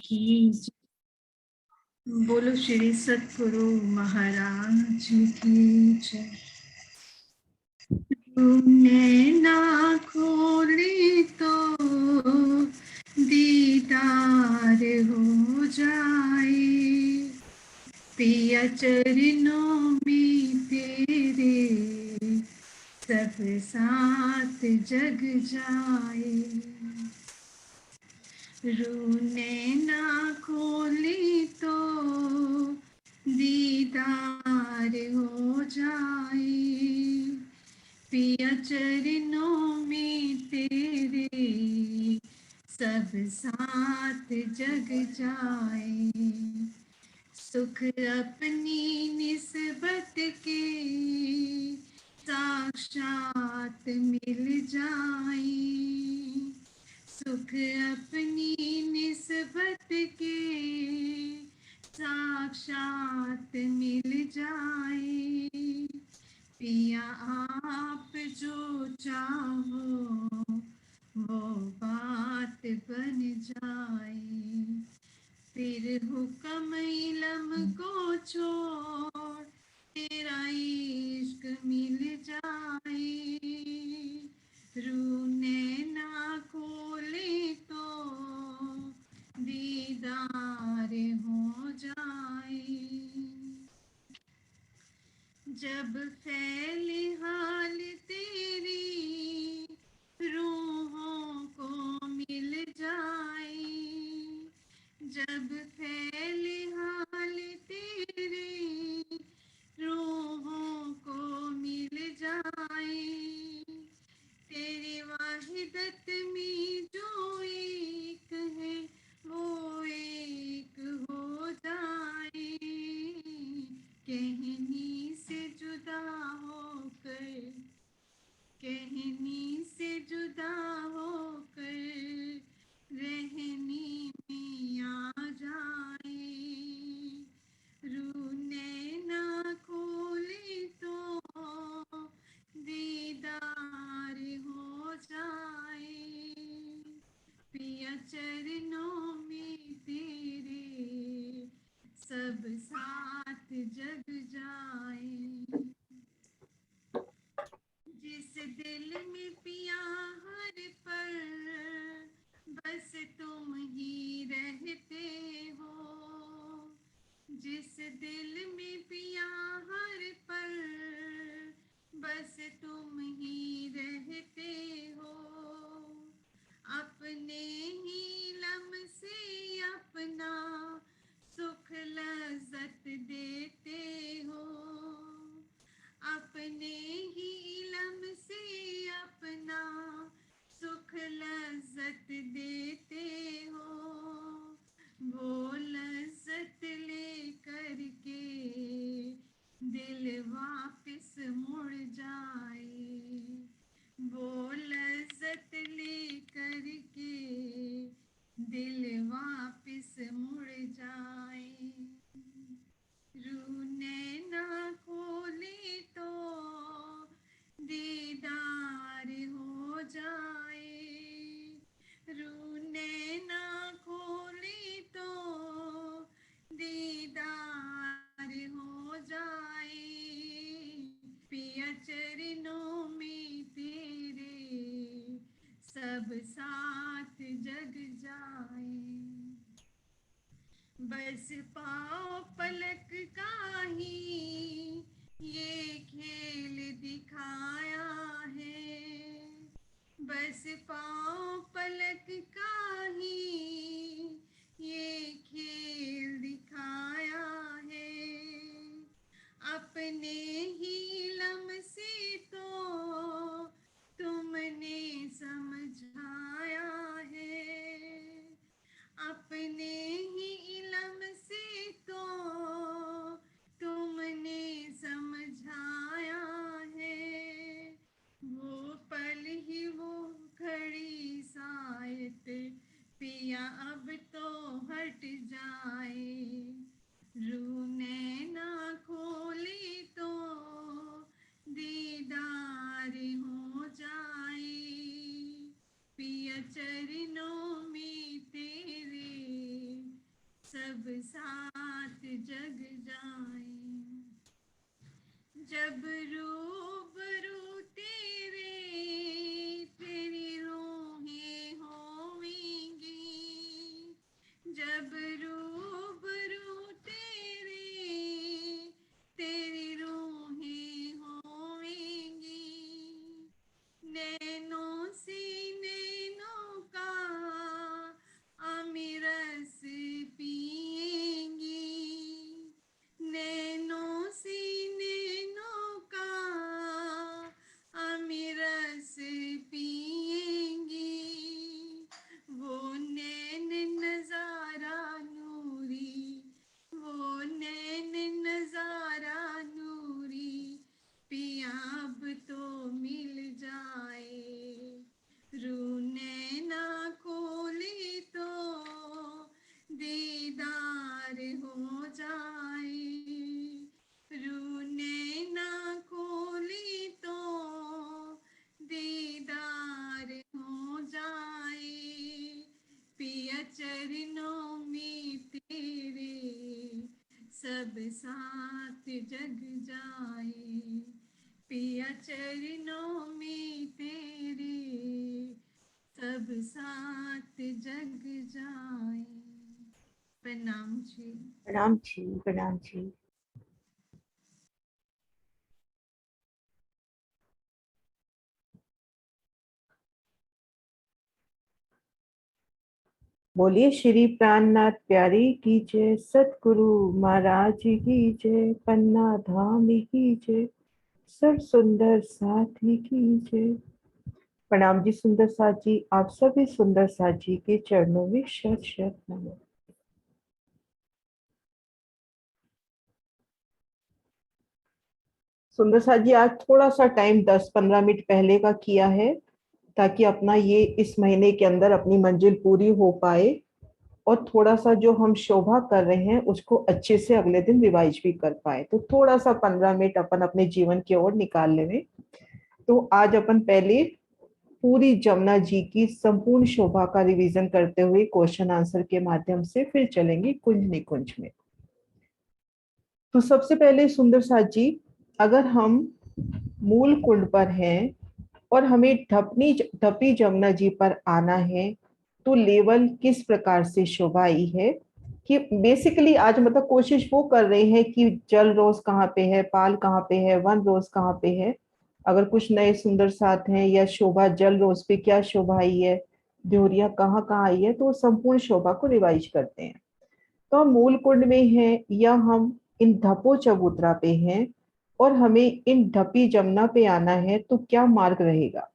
की बोलो श्री सतगुरु महाराज की जय। नैना खोले तो दीदार हो जाए, पिया चरणों में तेरे सब साथ जग जाए। रूने ना खोली तो दीदार हो जाए, पिया चरणों में तेरे सब साथ जग जाए। सुख अपनी निस्बत के साक्षात मिल जाए, सुख अपनी निस्बत के साक्षात मिल जाए। पिया आप जो चाहो वो बात बन जाए, फिर हुक्म इलम को छोड़ तेरा इश्क मिल जाए। रूने ना खोले तो दीदार हो जाए। जब फैले हाल तेरी रूहों को मिल जाए, जब फैले हाल तेरी रूहों को मिल जाए, तेरी वाहिदत में जो एक है वो एक हो जाए। कहनी से जुदा होकर, कहनी से जुदा होकर रहनी में आ जाए। रूने ना खोले तो दीदार हो जाए, पिया चरणों में तेरे सब साथ जग जाए। जिस दिल में पिया हर पल बस तुम ही रहते हो, जिस दिल में पिया हर पल बस तुम ही रहते हो, अपने ही लम से अपना सुख लज्जत देते हो, अपने ही इलम से अपना सुख लज्जत देते हो। वो लज्जत ले करके दिल वापस मुड़ जाए, वो लज्जत ले करके दिल वापस मुड़ जाए। रूने ना खोले तो दीदार हो जाए, रूने ना खोले तो दीदार हो जाए, पिया चरणों में तेरे सब साथ जग जाए। बस पाओ पलक का ही ये खेल दिखाया है, बस पाओ पलक का ही ये खेल दिखाया है, अपने ही लम से तो तुमने समझाया है, अपने ही इलम से तो तुमने समझाया है, वो पल ही वो घड़ी सायत सब साथ जग जाए। जब रूबरू तेरे तेरी रूहें होंगी, जब रूबरू तेरे तेरी रूहें होंगी, नैनों से नैनों का अमरस पिएंगी, नैनों से नैनों का अमरस पिएंगी। वो नैन नजारा नूरी, वो नैन नजारा नूरी, पिया अब तो मिल जाए। रू नैना खोले तो दीदार हो जाए, रू नैना खोले तो दीदार हो जाए। पिया चरणों में तेरे सब साथ जग जाए, पिया चरणों में तेरे सब साथ जग जाए। प्रणाम जी। प्रणाम जी, प्रणाम जी। बोलिए श्री प्राणनाथ प्यारी की जय, सतगुरु महाराज की जय, पन्ना धाम की जय, सब सुंदर साथी की जय। प्रणाम जी सुंदर साथ जी, आप सभी सुंदर साथ जी के चरणों में शत शत नमन। सुंदर साथ जी आज थोड़ा सा टाइम 10-15 मिनट पहले का किया है, ताकि अपना ये इस महीने के अंदर अपनी मंजिल पूरी हो पाए, और थोड़ा सा जो हम शोभा कर रहे हैं उसको अच्छे से अगले दिन रिवाइज भी कर पाए। तो थोड़ा सा 15 मिनट अपन अपने जीवन की ओर निकाल लें। तो आज अपन पहले पूरी जमुना जी की संपूर्ण शोभा का रिवीजन करते हुए क्वेश्चन आंसर के माध्यम से फिर चलेंगे कुंज निकुंज में। तो सबसे पहले सुंदर साथ जी, अगर हम मूल कुंड पर हैं और हमें ढपी जमुना जी पर आना है, तो लेवल किस प्रकार से शोभा आई है, कि बेसिकली आज मतलब कोशिश वो कर रहे हैं कि जल रोज कहाँ पे है, पाल कहाँ पे है, वन रोज कहाँ पे है। अगर कुछ नए सुंदर साथ हैं, या शोभा जल रोज पे क्या शोभा आई है, ड्योरिया कहाँ कहाँ आई है, तो संपूर्ण शोभा को रिवाइज करते हैं। तो हम मूल कुंड में हैं या हम इन धपो चबूतरा पे हैं और हमें इन ढपी जमुना पे आना है, तो क्या मार्ग रहेगा।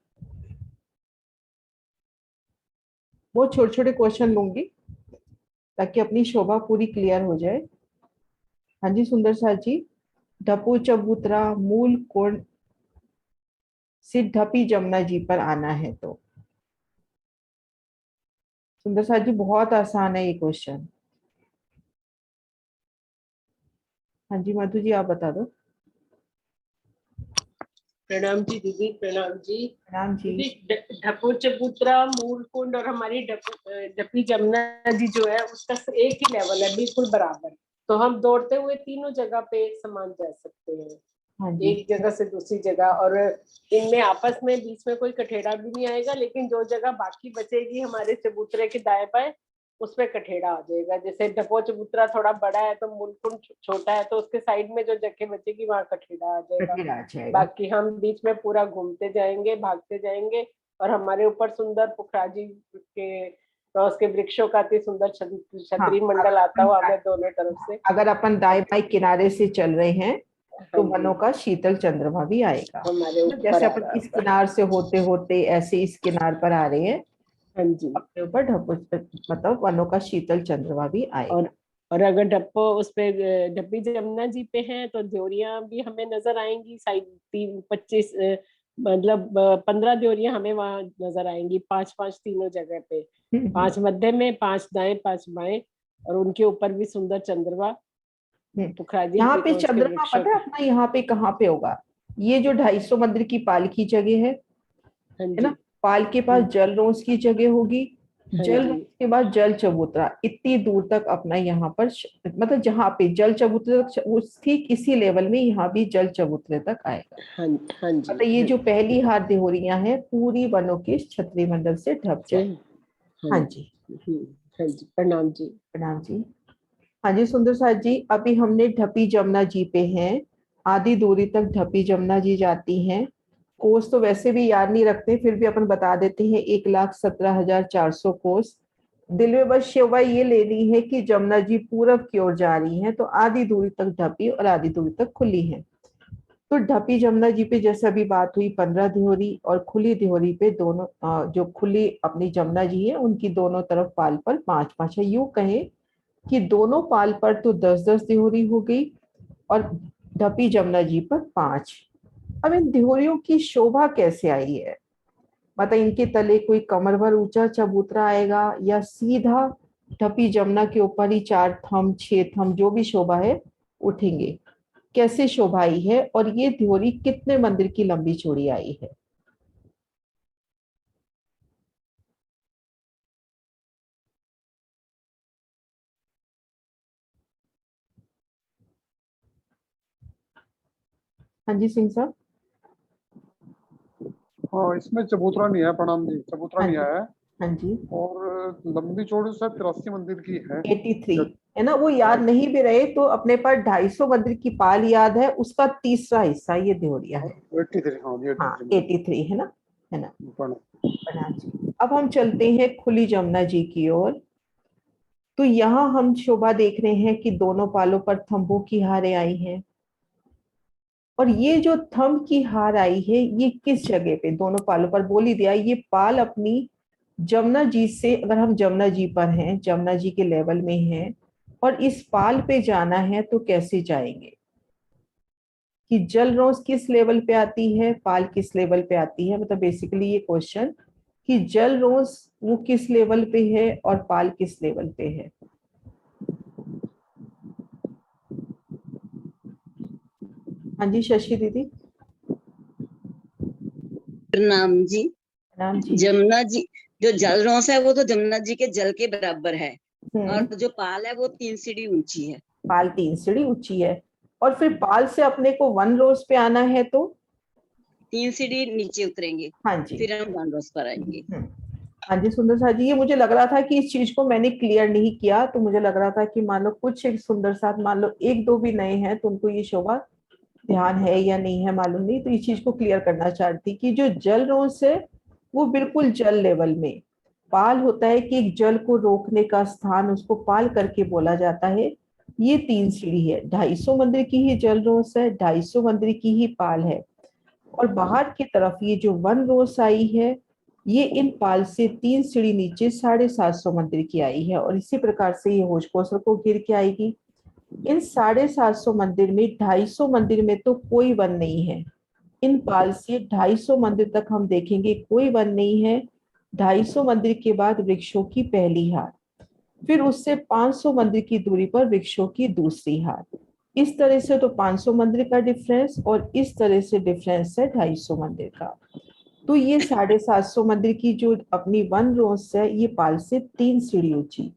वो छोटे छोटे क्वेश्चन लूंगी ताकि अपनी शोभा पूरी क्लियर हो जाए। हाँ जी सुंदर साथ जी, ढपो चबूतरा मूल कुंड से ढपी जमुना जी पर आना है, तो सुंदर साथ जी बहुत आसान है ये क्वेश्चन। हाँ जी माधु जी आप बता दो। प्रणाम जी दीदी, प्रणाम जी। राम जी। दीदी ढपो चबूतरा मूल कुंड और हमारी ढपी जमुना जी जो है उसका एक ही लेवल है, बिल्कुल बराबर। तो हम दौड़ते हुए तीनों जगह पे एक समान जा सकते हैं, हाँ जी। एक जगह से दूसरी जगह, और इनमें आपस में बीच में कोई कठेड़ा भी नहीं आएगा। लेकिन जो जगह बाकी बचेगी हमारे चबूतरे के दाएं बाएं, उसमें कठेड़ा आ जाएगा। जैसे ढपो चबूतरा थोड़ा बड़ा है तो मूलकुंड छोटा है, तो उसके साइड में जो जगह बचेगी वहां कठेड़ा आ जाएगा। बाकी हम बीच में पूरा घूमते जाएंगे, भागते जाएंगे, और हमारे ऊपर सुंदर पुखराजी के रोज के वृक्षों का अति सुंदर छतरी मंडल आता हुआ हमें दोनों तरफ से। अगर अपन दाएं बाएं किनारे से चल रहे हैं तो हाँ जी, वनों का शीतल चंद्रमा भी आएगा। हमारे ऊपर जैसे आ अपन रहा इस होगा। किनार से होते होते ऐसे इस किनार पर आ रहे हैं, हाँ जी। अपने ऊपर मतलब वनों का शीतल चंद्रमा भी आएगा। और अगर डप्पो उस पे ढपी जमुना जी पे हैं तो ड्योरियां भी हमें नजर आएंगी। साइड 25 मतलब 15 ड्योरियां हमें वहां नजर आएंगी, 5-5 तीनों जगह पे, 5 मध्य में, 5 दाएं, 5 बाएं, और उनके ऊपर भी सुंदर चंद्रमा पुखराजी यहाँ पे के चंद्रमा वृक्षों पता है का। अपना यहाँ पे कहाँ पे होगा, ये जो 250 मंदिर की पाल की जगह है हाँ ना, जी। पाल के पास जल रोज की जगह होगी, हाँ जल जी। के बाद जल चबूतरा इतनी दूर तक अपना यहाँ पर मतलब जहाँ पे जल चबूतरे तक उस ठीक इसी लेवल में यहाँ भी जल चबूतरे तक आएगा। हाँ हाँ जी। मतलब ये हाँ जो पहली हाथ देहोरियां हैं पूरी वनों के छतरी मंडल से ढक जी। जाए। हाँ हाँ जी। जी। हाँ जी, प्रणाम जी। प्रणाम जी। हाँ जी सुंदर साथ जी, अभी हमने ढपी जमुना जी पे हैं। आधी दूरी तक ढपी जमुना जी जाती हैं। कोस तो वैसे भी याद नहीं रखते, फिर भी अपन बता देते हैं, 1,17,400 कोस। दिल में बस शिवा ये लेनी है कि जमुना जी पूरब की ओर जा रही हैं, तो आधी दूरी तक ढपी और आधी दूरी तक खुली है। तो ढपी जमुना जी पे जैसे अभी बात हुई 15 दिहोरी, और खुली दिहोरी पे दोनों जो खुली अपनी जमुना जी है उनकी दोनों तरफ पाल पर 5-5 है। यूं कहें कि दोनों पाल पर तो 10-10 दिहोरी हो गई और ढपी जमुना जी पर 5। अब इन दिहोरियों की शोभा कैसे आई है? मतलब इनके तले कोई कमर भर ऊंचा चबूतरा आएगा या सीधा ढपी जमुना के ऊपर ही 4 थम 6 थम जो भी शोभा है उठेंगे? कैसे शोभा आई है और ये दिहोरी कितने मंदिर की लंबी चौड़ी आई है? हाँ जी सिंह साहब। हाँ, इसमें चबूतरा नहीं है, प्रणाम जी, चबूतरा हाँ नहीं जी। आया है। हाँ जी। और लंबी चौड़ी शायद 83 मंदिर की है। 83 जब है ना, वो याद नहीं भी रहे तो अपने पास 250 मंदिर की पाल याद है, उसका तीसरा हिस्सा ये देवरिया है। 83, हाँ जी, हाँ 83 मंदिर। 83 है ना। है ना। प्रणाम। प्रणाम जी। अब हम चलते हैं खुली जमुना जी की ओर। तो यहाँ हम शोभा देख रहे हैं कि दोनों पालों पर थंबों की हारें आई हैं। और ये जो थंब की हार आई है ये किस जगह पे? दोनों पालों पर बोल ही दिया, ये पाल अपनी जमुना जी से, अगर हम जमुना जी पर हैं, जमुना जी के लेवल में हैं और इस पाल पे जाना है तो कैसे जाएंगे? कि जल रोज किस लेवल पे आती है, पाल किस लेवल पे आती है, मतलब बेसिकली ये क्वेश्चन कि जल रोज वो किस लेवल पे है और पाल किस लेवल पे है। हाँ जी शशि दीदी। प्रणाम जी। राम जी। जमुना जी, जो जल रोस है वो तो जमुना जी के जल के बराबर है, हम्म। और जो पाल है वो 3 सीढ़ी ऊंची है। पाल 3 सीढ़ी ऊंची है। और फिर पाल से अपने को 1 रोज पे आना है तो? 3 सीढ़ी नीचे उतरेंगे, हाँ जी। फिर हम 1 रोज पर आएंगे। हाँ जी सुंदर साथ जी, ये मुझे लग रहा था कि इस चीज को मैंने क्लियर नहीं किया, तो मुझे लग रहा था कि मान लो कुछ एक सुंदर साथ, मान लो एक दो भी नए हैं तो उनको ये शोभा ध्यान है या नहीं है मालूम नहीं, तो इस चीज को क्लियर करना चाहती कि जो जल रोस है वो बिल्कुल जल लेवल में। पाल होता है कि एक जल को रोकने का स्थान, उसको पाल करके बोला जाता है। ये 3 सीढ़ी है, 250 मंदिर की ही जल रोस है, 250 मंदिर की ही पाल है। और बाहर की तरफ ये जो 1 रोस आई है ये इन पाल से 3 सीढ़ी नीचे 750 मंदिर की आई है, और इसी प्रकार से ये होश कोसर को गिर के आएगी। इन 750 मंदिर में 250 मंदिर में तो कोई वन नहीं है। इन पाल से 250 मंदिर तक हम देखेंगे कोई वन नहीं है। 250 मंदिर के बाद वृक्षों की पहली हार, फिर उससे 500 मंदिर की दूरी पर वृक्षों की दूसरी हार। इस तरह से तो 500 मंदिर का डिफरेंस, और इस तरह से डिफरेंस है 250 मंदिर का। तो ये 750 मंदिर की जो अपनी 1 रोज है ये पाल से 3 सीढ़ी ऊंची।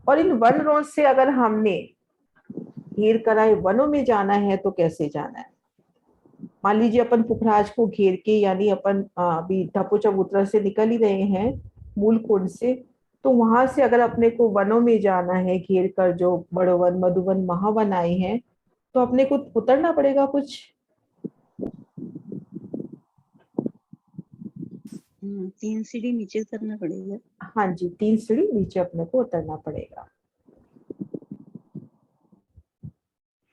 और इन 1 रोज से अगर हमने घेर कराए वनों में जाना है तो कैसे जाना है? मान लीजिए अपन पुखराज को घेर के, यानी अपन अभी ढपो चबूतरा से निकल ही रहे हैं मूल कुंड से, तो वहां से अगर अपने को वनों में जाना है घेर कर, जो बड़ोवन मधुवन महावन आए हैं, तो अपने को उतरना पड़ेगा कुछ। 3 सीढ़ी नीचे उतरना पड़ेगा। हाँ जी 3 सीढ़ी नीचे अपने को उतरना पड़ेगा,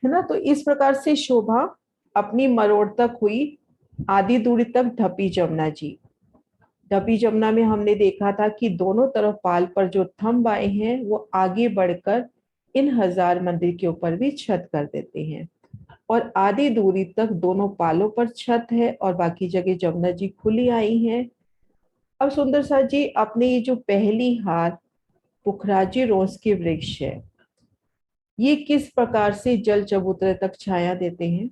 है ना। तो इस प्रकार से शोभा अपनी मरोड़ तक हुई, आधी दूरी तक ढपी जमुना जी। ढपी जमुना में हमने देखा था कि दोनों तरफ पाल पर जो थंब आए हैं वो आगे बढ़कर इन 1000 मंदिर के ऊपर भी छत कर देते हैं, और आधी दूरी तक दोनों पालों पर छत है और बाकी जगह जमुना जी खुली आई हैं। अब सुंदर सा जी, अपने ये जो पहली हार पुखराजी रोज के वृक्ष है, ये किस प्रकार से जल चबूतरे तक छाया देते हैं?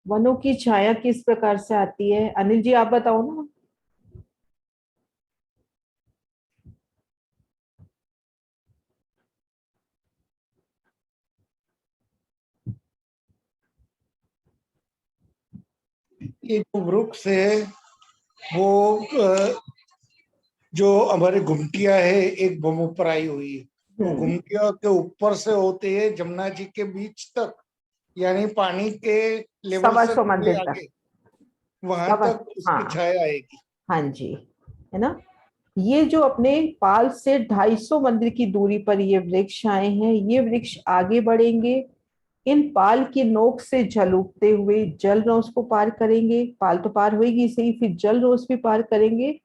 वनों की छाया किस प्रकार से आती है? अनिल जी आप बताओ ना। ये जो वृक्ष है वो जो हमारे घुमटिया है एक ऊपर आई हुई है, तो घुमटिया के ऊपर से होते है जमुना जी के बीच तक, यानी पानी के लेवल से 125 मंदिर तक, आगे वहां तक उसकी हाँ छाया आएगी। हाँ जी, है ना। ये जो अपने पाल से 250 मंदिर की दूरी पर ये वृक्ष आए हैं, ये वृक्ष आगे बढ़ेंगे, इन पाल की नोक से जल उगते हुए जल रोस को पार करेंगे, पाल तो पार होगी सही, फिर जल रोस भी पार करेंगे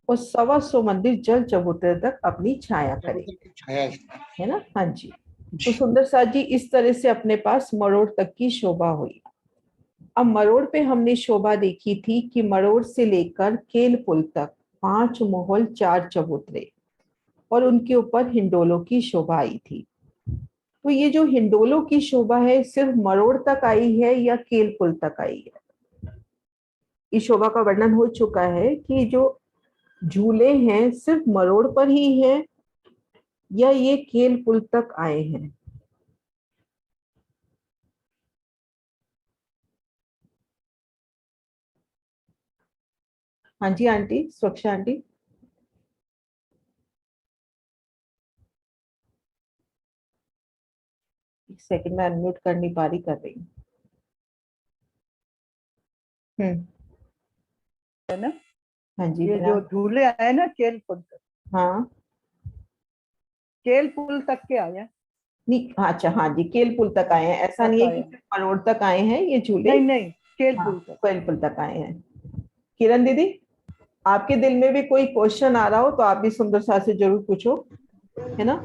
और 125 मंदिर जल चबूतरे तक अपनी छाया करेंगे, छाया है ना। हाँ जी। तो सुंदर साथ जी इस तरह से अपने पास मरोड़ तक की शोभा हुई। अब मरोड़ पे हमने शोभा देखी थी कि मरोड़ से लेकर केल पुल तक 5 मोहल 4 चबूतरे और उनके ऊपर हिंडोलों की शोभा आई थी। तो ये जो हिंडोलों की शोभा है सिर्फ मरोड़ तक आई है या केल पुल तक आई है? इस शोभा का वर्णन हो चुका है कि जो झूले हैं सिर्फ मरोड़ पर ही है या ये केल पुल तक आए हैं? हाँ जी आंटी, सुरक्षा आंटी। एक सेकंड में अनम्यूट कर नहीं पा रही, कर रही हूँ। है ना। हाँ जी ये जो झूले आए ना केल पुल तक, हाँ केल पुल तक के आए हैं। नहीं, अच्छा हाँ जी, केल पुल तक आए हैं, ऐसा नहीं है कि सिर्फ मरोड़ तक आए हैं ये झूले। नहीं नहीं, केल हाँ, पुल तक। केल पुल तक आए हैं। किरण दीदी आपके दिल में भी कोई क्वेश्चन आ रहा हो तो आप भी सुंदर सा से जरूर पूछो, है ना।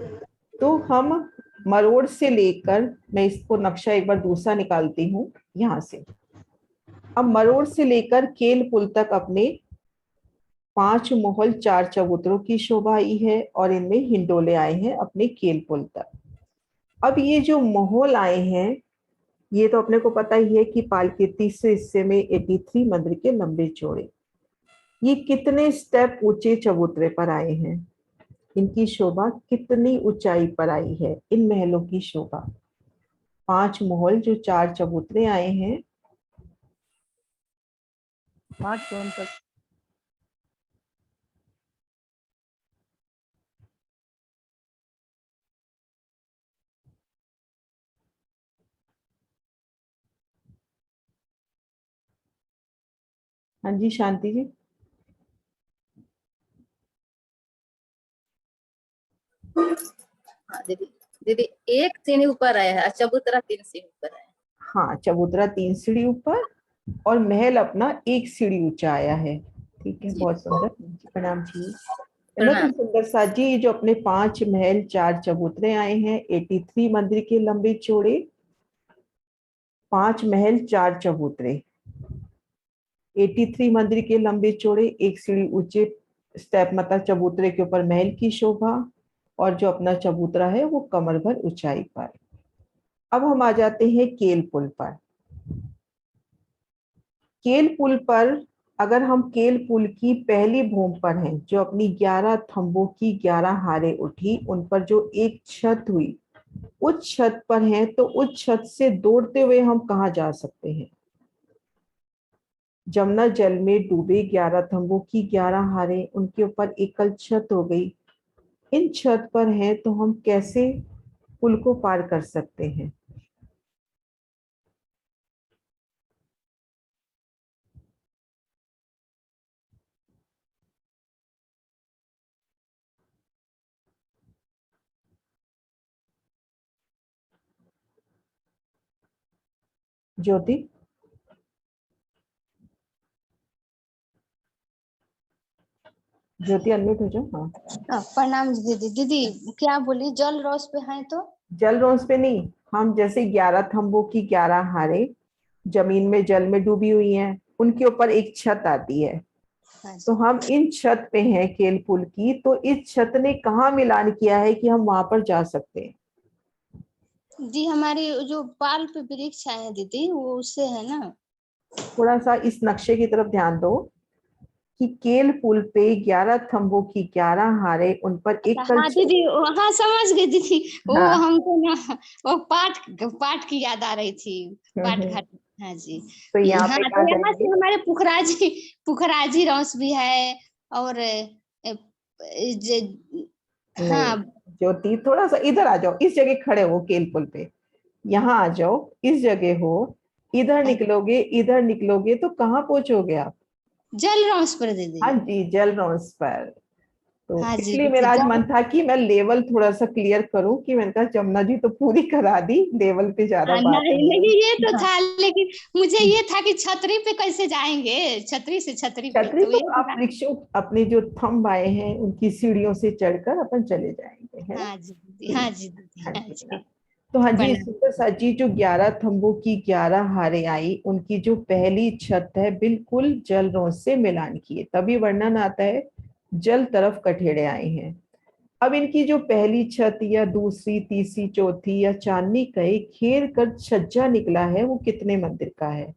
तो हम मरोड़ से लेकर, मैं इसको नक्शा एक बार दूसरा निकालती हूँ यहाँ से। अब मरोड़ से लेकर केल पुल तक अपने 5 मोहल 4 चबूतरों की शोभा आई है और इनमें हिंडोले आए हैं अपने केल पुल तक। अब ये जो मोहल आए हैं ये तो अपने को पता ही है कि पाल के तीसरे हिस्से में 83 मंदिर के लंबे चौड़े, ये कितने स्टेप ऊंचे चबूतरे पर आए हैं, इनकी शोभा कितनी ऊंचाई पर आई है, इन महलों की शोभा। 5 मोहल जो 4 चबूतरे आए हैं, 5 जोन तक। हाँ जी शांति जी। हाँ दीदी, दीदी एक सीढ़ी ऊपर आया है, चबूतरा 3 सीढ़ी ऊपर है। हाँ चबूतरा 3 सीढ़ी ऊपर और महल अपना 1 सीढ़ी ऊंचा आया है। ठीक है, बहुत सुंदर, प्रणाम जी। है ना। तो सुंदर सा जी ये जो अपने 5 महल 4 चबूतरे आए हैं, 83 मंदिर के लंबे चौड़े, 5 महल 4 चबूतरे, 83 मंदिर के लंबे चौड़े, 1 सीढ़ी ऊंचे स्टेप मतलब चबूतरे के ऊपर महल की शोभा, और जो अपना चबूतरा है वो कमर भर ऊंचाई पर। अब हम आ जाते हैं केल पुल पर। केल पुल पर अगर हम केल पुल की पहली भूमि पर हैं, जो अपनी 11 थंबों की 11 हारें उठी, उन पर जो एक छत हुई, उस छत पर हैं, तो उस छत से दौड़ते हुए हम कहाँ जा सकते हैं? जमुना जल में डूबे 11 थंबों की 11 हारें, उनके ऊपर एकल छत हो गई, इन छत पर हैं तो हम कैसे पुल को पार कर सकते हैं? ज्योति, ज्योति अनम्यूट हो जाओ। हाँ प्रणाम दीदी। दीदी क्या बोली, जल रोस पे हैं तो? जल रोंस पे नहीं, हम जैसे 11 थंबों की 11 हारें जमीन में जल में डूबी हुई हैं, उनके ऊपर एक छत आती है, तो हम इन छत पे हैं केल पुल की, तो इस छत ने कहाँ मिलान किया है कि हम वहां पर जा सकते हैं? जी हमारे जो पाल पे वृक्ष आए हैं दीदी, वो उससे है ना। थोड़ा सा इस नक्शे की तरफ ध्यान दो कि केल पुल पे 11 थंबों की 11 हारे, उन पर एक हाँ कलछी। दीदी, हाँ समझ गई दीदी। वो हाँ। हमको ना वो पाठ पाठ की याद आ रही थी। पाठ हम्म। घाट। हाँ जी। तो यहाँ हाँ पे तो कहा यहाँ से जाएंगे। हमारे पुखराजी रॉस भी है। और नहीं, हाँ ज्योति थोड़ा सा इधर आ जाओ, इस जगह खड़े हो केल पुल पे, यहाँ आ जाओ, इस जगह हो, इधर निकलोगे तो कहाँ पहुंचोगे आप? जल रॉस पर दीदी। हाँ जी, जल रॉस पर। तो हाँ जी इसलिए दीदी मेरा आज जल। मन था कि मैं लेवल थोड़ा सा क्लियर करूं, कि मैंने कहा जमुना जी तो पूरी करा दी, लेवल पे ज्यादा बात नहीं नहीं नहीं, ये तो है। था, लेकिन मुझे ये था कि छतरी पे कैसे जाएंगे, छतरी से छतरी पे, छतरी तो तो ये आप था। वृक्षों, अपने जो थंब आए हैं उनकी सीढ़ियों से चढ़कर अपन चले जाएंगे, है ना? हाँ जी दीदी, हाँ ठीक। जी दीदी, हाँ हाँ जी ना। जी। तो हाँ जी, प्रणाम। सुंदर सा जी, जो 11 थंबों की 11 हारे आई, उनकी जो पहली छत है बिल्कुल जल रोज से मिलान की है, तभी वर्णन आता है जल तरफ कठेड़े आए हैं। अब इनकी जो पहली छत या दूसरी, तीसरी, चौथी या चांदनी कई घेर कर छज्जा निकला है, वो कितने मंदिर का है?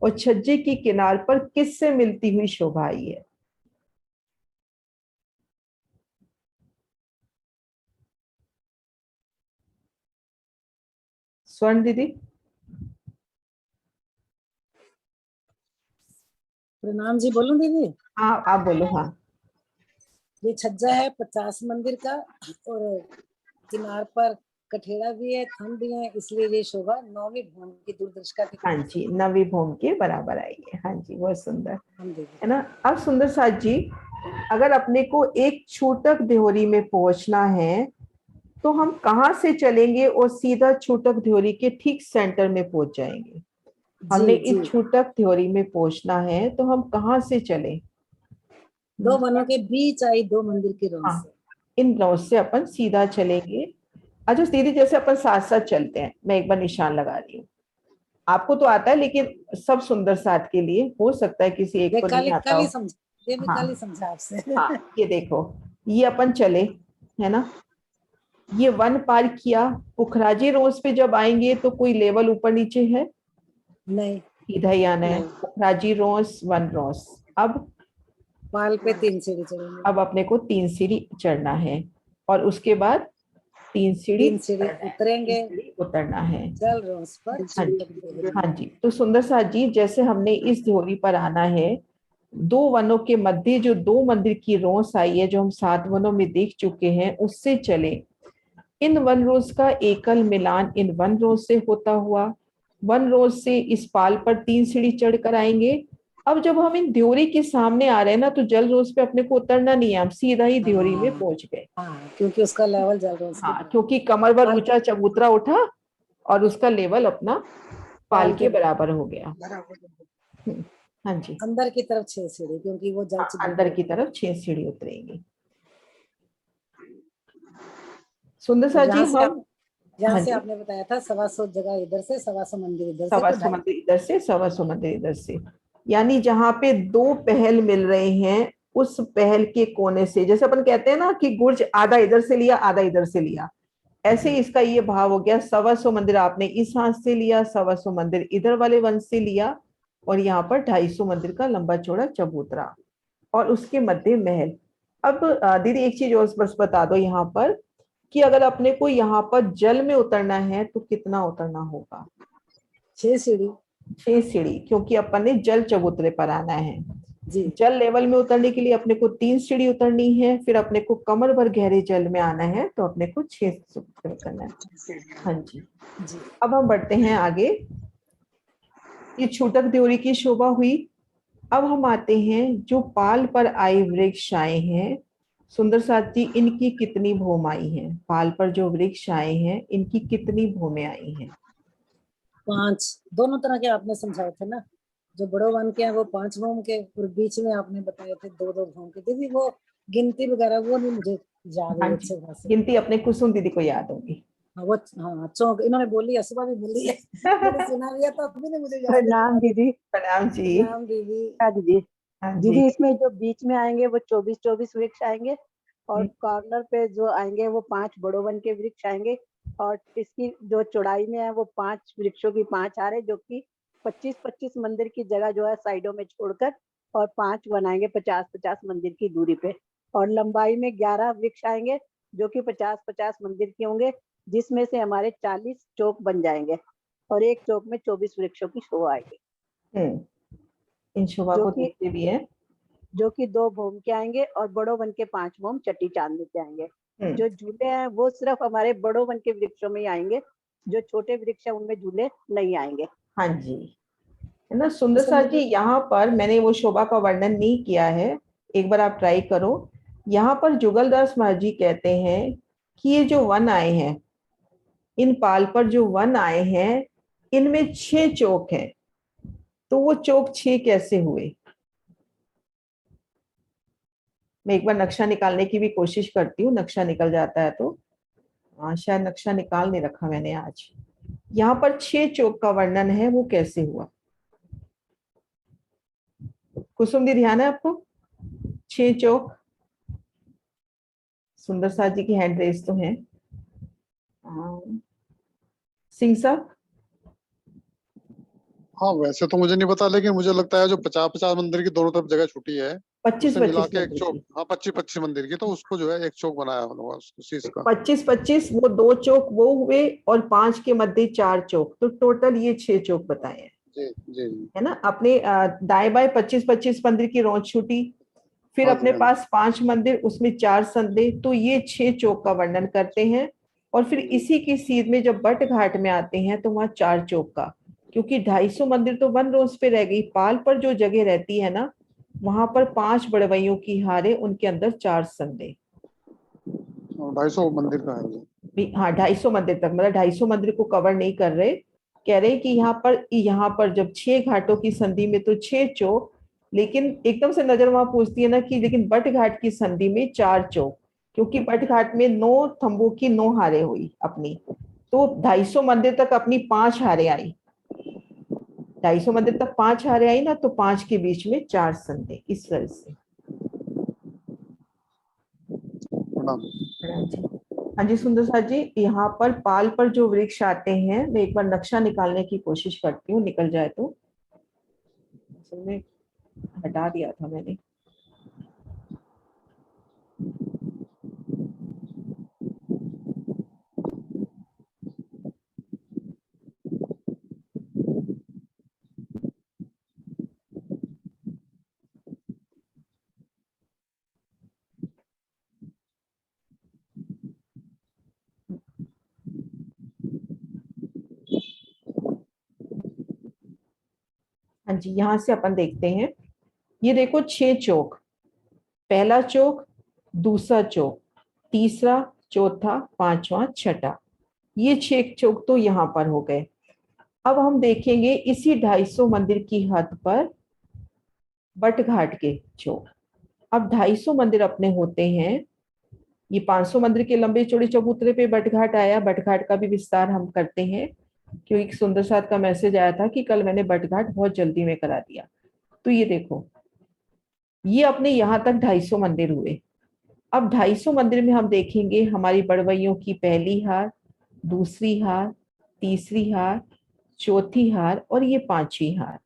और छज्जे की किनार पर किससे मिलती हुई शोभा आई है? स्वर्ण दीदी। प्रणाम जी, बोलूं दीदी? हाँ आप बोलो। हाँ। ये छज्जा है 50 मंदिर का, और किनार पर कठेड़ा भी है, थंब भी है, इसलिए ये शोभा 9वीं भूमि की दूरदर्शिका के हाँ किनारे जी, से। नवी भूम के बराबर आई है। हाँ जी, बहुत सुंदर, हम दीदी। है ना? अब सुंदर साथ जी, अगर अपने को एक छूटक देहोरी में पहुंचना है तो हम कहाँ से चलेंगे और सीधा छूटक देहोरी के ठीक सेंटर में पहुंच जाएंगे? हमने जी जी, इस छूटक देहोरी में पहुंचना है तो हम कहाँ से चले? 2 वनों के बीच आई 2 मंदिर की रोज हाँ, से। इन रोड से अपन सीधा चलेंगे। अच्छा दीदी, जैसे अपन साथ साथ चलते हैं, मैं एक बार निशान लगा रही हूँ, आपको तो आता है लेकिन सब सुंदर साथ के लिए, हो सकता है किसी एक ये को नहीं आता कल हो। ही समझ, ये भी कल ही हाँ। समझा आपसे। हाँ, ये देखो, ये अपन चले, है ना? ये वन पार किया, पुखराजी रोज पे जब आएंगे तो कोई लेवल ऊपर नीचे है? नहीं सीधा ही आना है, नहीं, पुखराजी रोज, वन रोज। अब पाल पे 3 सीढ़ी चढ़ेंगे। अब अपने को 3 सीढ़ी चढ़ना है, और उसके बाद 3 सीढ़ी 3 सीढ़ी उतरना है, 3 उतरेंगे सीढ़ी उतरना है। जल रोज पर हाँ छूटक जी। देहरी हाँ में। जी, तो सुंदर साथ जी, जैसे हमने इस ध्योरी पर आना है, 2 वनों के मध्य जो 2 मंदिर की रोस आई है, जो हम 7 वनों में देख चुके हैं, उससे चले। इन वन रोज का एकल मिलान इन वन रोज से होता हुआ, वन रोज से इस पाल पर 3 सीढ़ी चढ़ कर आएंगे। अब जब हम इन ध्योरी के सामने आ रहे हैं ना, तो जल रोज पे अपने को उतरना नहीं है, हम सीधा ही ध्योरी में हाँ पहुंच गए। हाँ, क्योंकि उसका लेवल जल रोज के हाँ, बराबर। क्योंकि कमर भर पाल ऊंचा चबूतरा उठा और उसका लेवल अपना पाल पाल के के बराबर हो गया। बराबर। हाँ जी। अंदर की तरफ 6 सीढ़ी, क्योंकि वो जल हाँ, चबूतरे अंदर की पे। तरफ 6 सीढ़ी उतरेंगी। सुंदर और सा जी, हम। जहाँ हाँ से जी, आपने बताया था 125 जगह इधर से, 125 मंदिर इधर से, तो 225 250। मंदिर इधर से, 225 मंदिर इधर से, यानी जहाँ पे 2 पहल मिल रहे हैं, उस पहल के कोने से, जैसे अपन कहते हैं ना कि गुर्ज आधा इधर से लिया आधा इधर से लिया, ऐसे ही इसका ये भाव हो गया। 225 मंदिर आपने इस हाथ से लिया, 225 मंदिर इधर वाले वंश से लिया, और यहाँ पर 250 मंदिर का लंबा चौड़ा चबूतरा, और उसके मध्य महल। अब दीदी एक चीज और बस बता दो यहाँ पर, कि अगर अपने को यहाँ पर जल में उतरना है तो कितना उतरना होगा? 6 सीढ़ी। 6 सीढ़ी, क्योंकि अपन ने जल चबूतरे पर आना है। जी जल लेवल में उतरने के लिए अपने को 3 सीढ़ी उतरनी है, फिर अपने को कमर भर गहरे जल में आना है तो अपने को 6 सीढ़ी करना है। हाँ जी। जी। अब हम बढ़ते हैं आगे। ये छूटक देवरी की शोभा हुई। अब हम आते हैं जो पाल पर आए वृक्ष आए हैं। सुंदर साथी, इनकी कितनी भूम आई है? पाल पर जो वृक्ष आए हैं, इनकी कितनी भूमें आई हैं? 5 दोनों तरह के आपने समझाए थे ना। जो बड़ो वन के हैं वो 5 भूम के, और बीच में आपने बताए थे 2-2 भूम के। दीदी वो गिनती वगैरह वो नहीं मुझे याद हाँ है जी, अच्छे खासे। गिनती अपने कुसुम दीदी को याद होगी। हाँ वो, हाँ चौक इन्होंने बोली है, सुबह भी बोली है। मैंने सुना भी है, तो अभी नहीं मुझे याद है प्रणाम तुम्हारी। दीदी। प्रणाम जी। प्रणाम दीदी। हाँ दीदी। हाँ जी। दीदी इसमें जो बीच में आएंगे वो 24 वृक्ष आएंगे, और कॉर्नर पे जो आएंगे वो 5 बड़ो वन के वृक्ष आएंगे, और इसकी जो चौड़ाई में है वो 5 वृक्षों की 5 हारे, जो कि 25-25 मंदिर की जगह जो है साइडों में छोड़कर और 5 बनाएंगे 50-50 मंदिर की दूरी पे। और लंबाई में 11 वृक्ष आएंगे जो कि 50-50 मंदिर के होंगे, जिसमें से हमारे 40 चौक बन जाएंगे और एक चौक में 24 वृक्षों की शोभा आएगी। इन शोभा को देखते भी है जो कि 2 भोम के आएंगे और बड़ो वन के 5 भोम चट्टी चांदनी के आएंगे। जो झूले हैं वो सिर्फ हमारे बड़ो वन के वृक्षों में ही आएंगे, जो छोटे वृक्ष है उनमें झूले नहीं आएंगे। हाँ जी, है ना सुंदर साथ जी। यहाँ पर मैंने वो शोभा का वर्णन नहीं किया है, एक बार आप ट्राई करो। यहाँ पर जुगलदास महाराज जी कहते हैं कि ये जो वन आए हैं, इन पाल पर जो वन आए हैं, इनमें 6 चौक हैं। तो वो चौक 6 कैसे हुए? मैं एक बार नक्शा निकालने की भी कोशिश करती हूँ, नक्शा निकल जाता है तो। हाँ, शायद नक्शा निकाल नहीं रखा मैंने आज। यहाँ पर 6 चौक का वर्णन है, वो कैसे हुआ? कुसुम दी, ध्यान है आपको? 6 चौक। सुंदर साथ जी की हैंड रेस तो है। सिंह साहब? हाँ वैसे तो मुझे नहीं पता, लेकिन मुझे लगता है जो 50-50 मंदिर की दोनों तरफ जगह छुट्टी है, 25 मिला के एक चौक, हाँ 25-25 मंदिर की, तो उसको जो है एक चौक बनाया होगा उस चीज का। 25-25 वो 2 चौक वो हुए और 5 के मध्य 4 चौक, तो टोटल ये 6 चौक बताए हैं। जी जी है ना। अपने दाएं बाएं 25-25 मंदिर की रौंद छुटी, फिर अपने पास 5 मंदिर, उसमें 4 संदे, तो ये 6 चौक का वर्णन करते हैं। और फिर इसी की सीध में जब बट घाट में आते हैं तो वहां 4 चौक का, क्योंकि 250 मंदिर तो वन रोज पे रह गई, पाल पर जो जगह रहती है ना, वहां पर 5 बड़वइयों की हारे, उनके अंदर 4 संदे। 250 मंदिर का है। हाँ 250 मंदिर तक, मतलब 250 मंदिर को कवर नहीं कर रहे, कह रहे कि यहाँ पर जब 6 घाटों की संधि में तो 6 चौक, लेकिन एकदम से नजर वहां पूछती है ना कि लेकिन बट घाट की संधि में 4 चौक, क्योंकि बट घाट में 9 थंबों की 9 हारे हुई अपनी, तो 250 मंदिर तक अपनी 5 हारे आई, 250 मंदिर तक 5 हारे आई ना, तो 5 के बीच में 4 संधे, इस तरह से। हाँ जी सुंदर साथ जी, यहाँ पर पाल पर जो वृक्ष आते हैं, मैं एक बार नक्शा निकालने की कोशिश करती हूँ, निकल जाए तो। में हटा दिया था मैंने। हाँ जी, यहां से अपन देखते हैं, ये देखो 6 चौक, पहला चौक, दूसरा चौक, तीसरा, चौथा, पांचवा, छठा, ये 6 चौक तो यहाँ पर हो गए। अब हम देखेंगे इसी 250 मंदिर की हद पर बट घाट के चौक। अब 250 मंदिर अपने होते हैं, ये 500 मंदिर के लंबे चौड़े चबूतरे पे बट घाट आया। बट घाट का भी विस्तार हम करते हैं, क्योंकि सुंदर साथ का मैसेज आया था कि कल मैंने बट घाट बहुत जल्दी में करा दिया। तो ये देखो, ये अपने यहाँ तक 250 मंदिर हुए। अब 250 मंदिर में हम देखेंगे हमारी बड़वइयों की पहली हार, दूसरी हार, तीसरी हार, चौथी हार और ये 5वीं हार।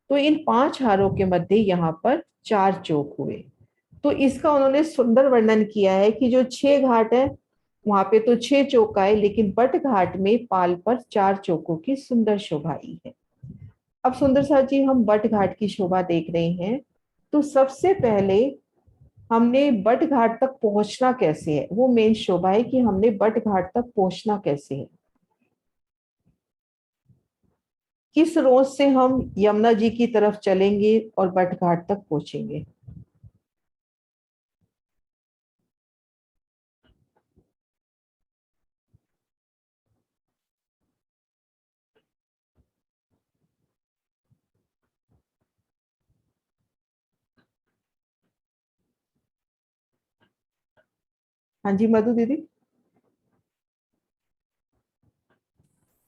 तो इन 5 हारों के मध्य यहाँ पर 4 चौक हुए। तो इसका उन्होंने सुंदर वर्णन किया है कि जो 6 घाट है वहां पे तो 6 चौक आए, लेकिन बट घाट में पाल पर 4 चौकों की सुंदर शोभा आई है। अब सुंदर साथ जी, हम बट घाट की शोभा देख रहे हैं, तो सबसे पहले हमने बट घाट तक पहुंचना कैसे है, वो मेन शोभा है कि हमने बट घाट तक पहुंचना कैसे है। किस रोज से हम यमुना जी की तरफ चलेंगे और बट घाट तक पहुंचेंगे। हाँ जी मधु दीदी।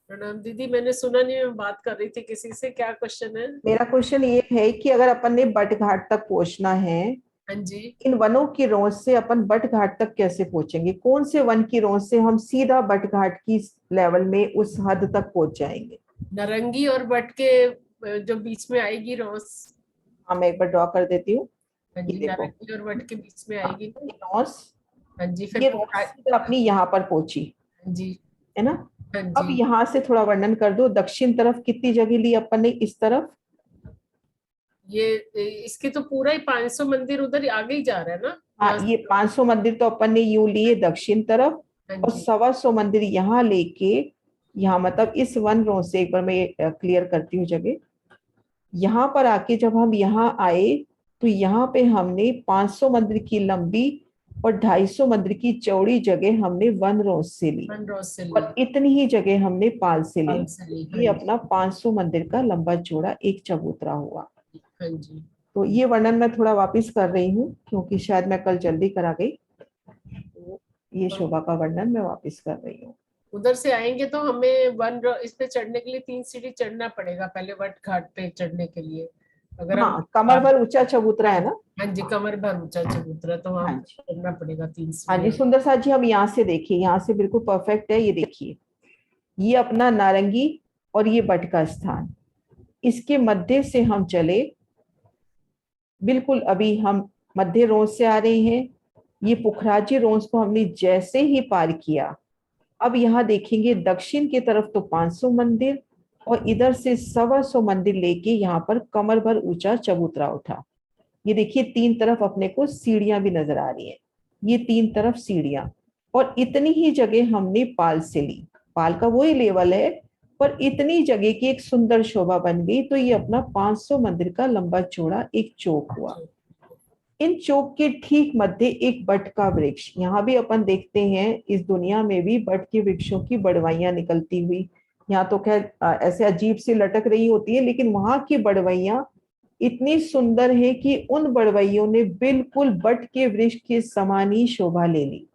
प्रणाम दीदी, मैंने सुना नहीं, मैं बात कर रही थी किसी से। क्या क्वेश्चन है? मेरा क्वेश्चन ये है कि अगर अपन ने बट घाट तक पहुंचना है, हाँ जी, इन वनों की रोज से अपन बट घाट तक कैसे पहुंचेंगे? कौन से वन की रोज से हम सीधा बट घाट की लेवल में उस हद तक पहुंच जाएंगे? नारंगी और बट के जो बीच में आएगी रोज। हाँ मैं एक बार ड्रॉ कर देती हूँ। हाँ ये जी, देखो नारंगी और बट के बीच में आएगी ना। नॉस, हाँ जी, ये फिर रोज सीधा अपनी यहाँ पर पहुंची हाँ जी, है ना। हाँ अब जी, यहाँ से थोड़ा वर्णन कर दो, दक्षिण तरफ कितनी जगह ली अपन ने, इस तरफ ये इसके तो पूरा ही 500 मंदिर उधर आगे ही जा रहा है ना। हाँ यहाँ ये से। 500 मंदिर तो अपन ने यूं लिए दक्षिण तरफ, हाँ और जी, 125 मंदिर यहाँ लेके, यहाँ मतलब इस वन रो से एक बार मैं क्लियर करती हूँ जगह। यहाँ पर आके जब हम यहाँ आए तो यहाँ पे हमने 500 मंदिर की लंबी और 250 मंदिर की चौड़ी जगह हमने वन रोज से ली, वन रोज से ली, और इतनी ही जगह हमने पाल से पाल ली। से ली। ये हाँ अपना 500 मंदिर का लंबा चौड़ा एक चबूतरा हुआ। जी, हाँ जी। तो ये वर्णन मैं थोड़ा वापस कर रही हूँ क्योंकि शायद मैं कल जल्दी करा गई, तो ये शोभा का वर्णन मैं वापस कर रही हूँ। उधर से आएंगे तो हमें इस पे चढ़ने के लिए 3 सीढ़ी चढ़ना पड़ेगा पहले, वट घाट पे चढ़ने के लिए। अगर हम हाँ कमर भर ऊंचा चबूतरा है ना। हाँ जी, कमर भर ऊंचा चबूतरा, तो हाँ वहां जी, चढ़ना पड़ेगा 3 हाँ जी सीढ़ी। सुंदर साथ जी, हम यहाँ से देखिए, यहाँ से बिल्कुल परफेक्ट है। ये देखिए, ये अपना नारंगी और ये बट का स्थान, इसके मध्य से हम चले, बिल्कुल अभी हम मध्य रोज से आ रहे हैं। ये पुखराजी रोज को हमने जैसे ही पार किया, अब यहाँ देखेंगे दक्षिण की तरफ तो 500 मंदिर, और इधर से 125 मंदिर लेके यहाँ पर कमर भर ऊंचा चबूतरा उठा। ये देखिए 3 तरफ अपने को सीढ़ियां भी नजर आ रही हैं, ये 3 तरफ सीढ़ियां, और इतनी ही जगह हमने पाल से ली। पाल का वही लेवल है, पर इतनी जगह की एक सुंदर शोभा बन गई। तो ये अपना 500 मंदिर का लंबा चौड़ा एक चौक हुआ। इन चौक के ठीक मध्य एक बट का वृक्ष, यहाँ भी अपन देखते हैं इस दुनिया में भी बट के वृक्षों की बड़वाइयां निकलती हुई। यहाँ तो खैर ऐसे अजीब सी लटक रही होती है, लेकिन वहां की बड़वैया इतनी सुंदर है कि उन बड़वैयों ने बिल्कुल बट के वृक्ष के समान ही शोभा ले ली,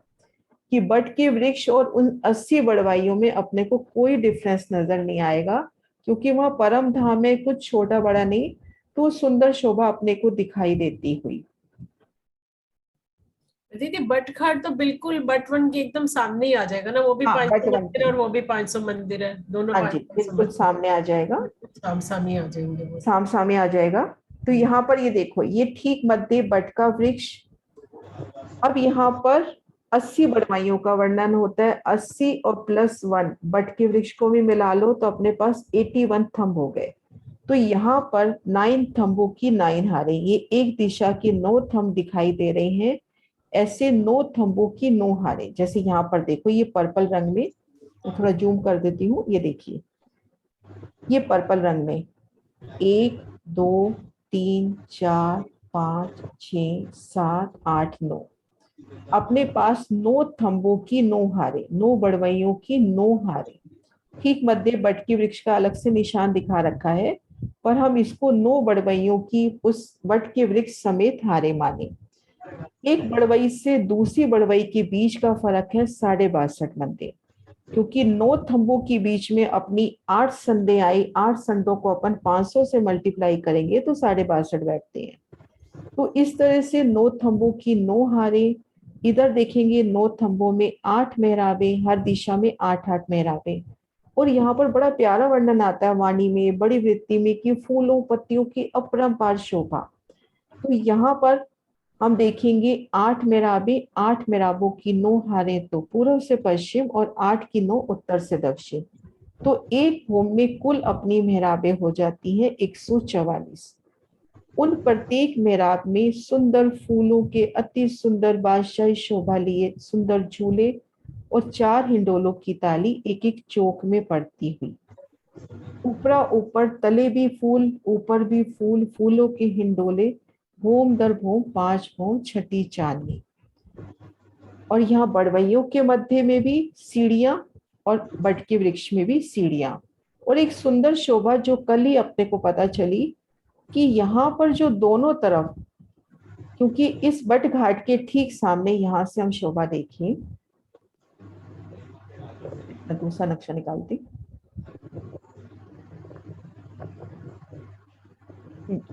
कि बट के वृक्ष और उन 80 बड़वाइयों में अपने को कोई डिफरेंस नजर नहीं आएगा, क्योंकि वह परम धाम है, कुछ छोटा बड़ा नहीं। तो सुंदर शोभा अपने को दिखाई देती हुई। दीदी बट घाट तो बिल्कुल बट वन के एकदम सामने ही आ जाएगा ना, वो भी हाँ 500 बट वन मंदिर है और वो भी 500 मंदिर है, दोनों हाँ जी 500 बिल्कुल मंदिर सामने आ जाएगा, साम सामने आ जाएंगे वो। साम सामने आ जाएगा। तो यहाँ पर ये देखो, ये ठीक मध्य बट का वृक्ष। अब यहाँ पर 80 बड़वाइयों का वर्णन होता है, 80 और +1 बट के वृक्ष को भी मिला लो तो अपने पास 81 थंब हो गए। तो यहाँ पर 9 थंबों की 9 हारें, ये एक दिशा के 9 थंब दिखाई दे रहे हैं। ऐसे 9 थंबों की 9 हारें, जैसे यहाँ पर देखो ये पर्पल रंग में, तो थोड़ा जूम कर देती हूँ, ये देखिए ये पर्पल रंग में 1 2 3 4 5 6 7 8 9, अपने पास 9 थंबों की 9 हारें, 9 बड़वइयों की 9 हारें। ठीक मध्य बट के वृक्ष का अलग से निशान दिखा रखा है, पर हम इसको 9 बड़वइयों की उस बट के वृक्ष समेत हारे माने। एक बड़वई से दूसरी बड़वई के बीच का फर्क है 62.5 मंदिर, क्योंकि 9 थंबों के बीच में अपनी 8 संदें आई, 8 संदों को अपन 500 से मल्टीप्लाई करेंगे तो 62.5 बैठते हैं। तो इस तरह से 9 थंबों की 9 हारें। इधर देखेंगे 9 थंबों में 8 मेहराबे, हर दिशा में 8-8 मेहराबे। और यहाँ पर बड़ा प्यारा वर्णन आता है वाणी में, बड़ी वृत्ति में, कि फूलों पत्तियों की अपरंपार शोभा। तो यहाँ पर हम देखेंगे 8 मेहराबे, 8 मेहराबों की 9 हारें तो पूर्व से पश्चिम, और 8 की 9 उत्तर से दक्षिण। तो एक होम में कुल अपनी मेहराबें हो जाती हैं 144। उन प्रत्येक मेहराब में सुंदर फूलों के अति सुंदर बादशाही शोभा लिए सुंदर झूले और 4 हिंडोलों की ताली एक एक चौक में पड़ती हुई। ऊपरा ऊपर तले भी फूल, ऊपर भी फूल, फूलों के हिंडोले, भूम दर भूम 5 भूम छठी चांदनी। और यहाँ बड़वइयों के मध्य में भी सीढ़ियां, और बट के वृक्ष में भी सीढ़ियां, और एक सुंदर शोभा जो कल ही अपने को पता चली कि यहाँ पर जो दोनों तरफ, क्योंकि इस बट घाट के ठीक सामने, यहाँ से हम शोभा देखें, दूसरा नक्शा निकालती,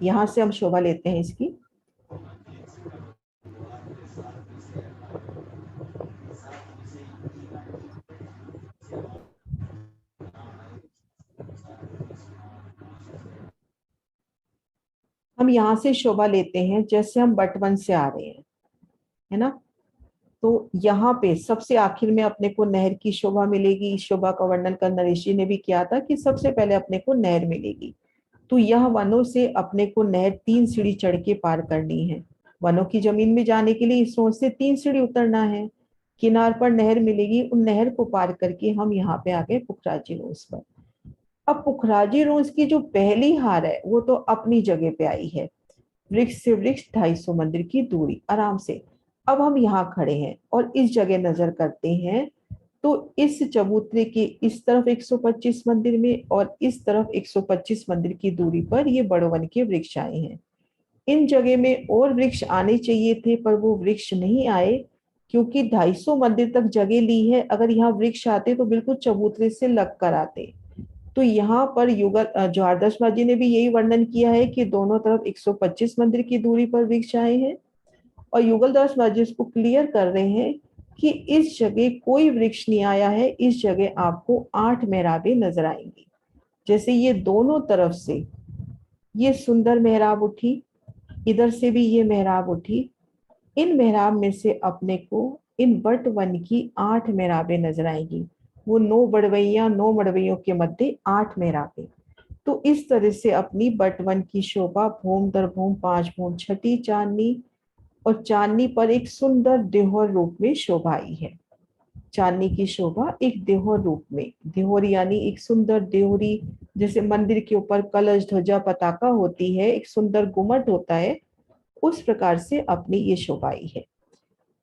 यहाँ से हम शोभा लेते हैं इसकी। यहाँ से शोभा लेते हैं, जैसे हम बट वन से आ रहे हैं, है ना, तो यहाँ पे सबसे आखिर में अपने को नहर की शोभा मिलेगी। इस शोभा का वर्णन कल नरेश जी ने भी किया था कि सबसे पहले अपने को नहर मिलेगी। तो यह वनों से अपने को नहर 3 सीढ़ी चढ़ के पार करनी है। वनों की जमीन में जाने के लिए इस रोड से 3 सीढ़ी उतरना है। किनार पर नहर मिलेगी, उन नहर को पार करके हम यहाँ पे आ गए पुखराजी रोज पर। अब पुखराजी रोज की जो पहली हार है वो तो अपनी जगह पे आई है, वृक्ष से वृक्ष 250 मंदिर की दूरी आराम से। अब हम यहाँ खड़े हैं और इस जगह नजर करते हैं, तो इस चबूतरे के इस तरफ 125 मंदिर में और इस तरफ 125 मंदिर की दूरी पर ये बड़वन के वृक्ष आए हैं। इन जगह में और वृक्ष आने चाहिए थे, पर वो वृक्ष नहीं आए, क्योंकि 250 मंदिर तक जगह ली है। अगर यहाँ वृक्ष आते तो बिल्कुल चबूतरे से लग कर आते। तो यहाँ पर युगल जवारदस्त जी ने भी यही वर्णन किया है कि दोनों तरफ 125 मंदिर की दूरी पर वृक्ष आए हैं, और युगल दास जी इसको क्लियर कर रहे हैं कि इस जगह कोई वृक्ष नहीं आया है, इस जगह आपको 8 मेहराबें नजर आएंगी। जैसे ये दोनों तरफ से ये सुंदर मेहराब उठी, इधर से भी ये मेहराब उठी, इन मेहराब में से अपने को इन बट वन की 8 मेहराबें नजर आएंगी। वो 9 बड़वैया, 9 मड़वैयों के मध्य 8 मेहराबें। तो इस तरह से अपनी बट वन की शोभा भूम दर भूम 5 भूम छठी चांदनी, और चांदनी पर एक सुंदर देहोर रूप में शोभा आई है। चांदनी की शोभा एक देहोर रूप में, देहोर यानी एक सुंदर देहोरी, जैसे मंदिर के ऊपर कलश ध्वजा पताका होती है, एक सुंदर गुम्मट होता है, उस प्रकार से अपनी ये शोभा आई है।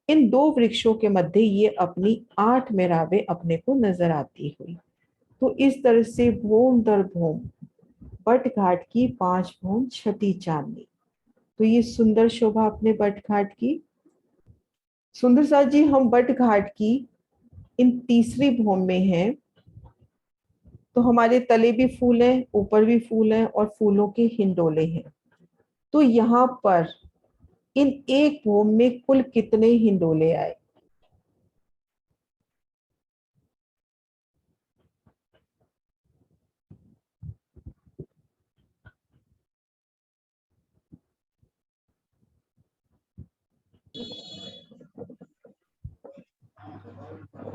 इन 2 वृक्षों के मध्य ये अपनी 8 मेहराबें अपने को नजर आती हुई। तो इस तरह से भूम दर भूम बट घाट की 5 भूम छठी चांदनी। तो ये सुंदर शोभा अपने बट घाट की। सुंदर साथ जी, हम बट घाट की इन तीसरी भूम में हैं, तो हमारे तले भी फूल हैं, ऊपर भी फूल हैं, और फूलों के हिंडोले हैं। तो यहाँ पर इन एक भूम में कुल कितने हिंडोले आए?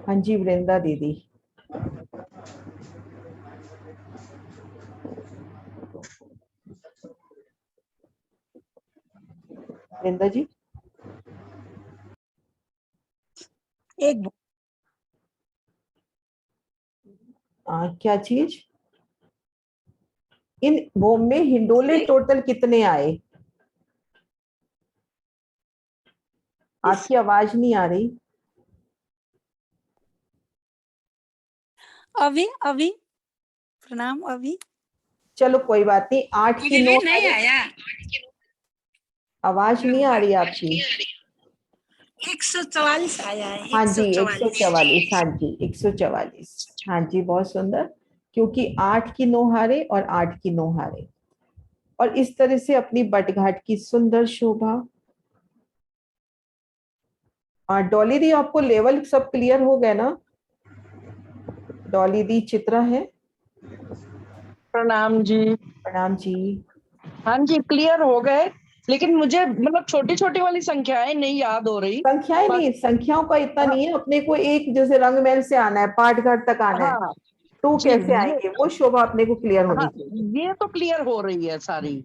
हाँ जी वृंदा दीदी। वृंदा जी, एक क्या चीज? इन भूम में हिंडोले टोटल कितने आए? आपकी आवाज नहीं आ रही। अभी प्रणाम। अभी चलो कोई बात नहीं, 8 की 9 नहीं आया। आवाज नहीं आ रही आपकी। 144 आया है। हाँ जी 144, हाँ जी 144, हाँ जी बहुत सुंदर, क्योंकि 8 की 9 हारे और 8 की 9 हारे। और इस तरह से अपनी बटघाट की सुंदर शोभा। डॉली दी, आपको लेवल सब क्लियर हो गए ना? डॉली दी चित्रा है। प्रणाम जी। प्रणाम जी। हाँ जी क्लियर हो गए, लेकिन मुझे मतलब छोटी छोटी वाली संख्याएं नहीं याद हो रही। संख्याएं नहीं, संख्याओं का इतना नहीं है, अपने को एक जैसे रंगमहल से आना है, पाटघाट तक आना है, हाँ, तो कैसे आएंगे वो शोभा अपने को क्लियर होनी हाँ, चाहिए। ये तो क्लियर हो रही है सारी।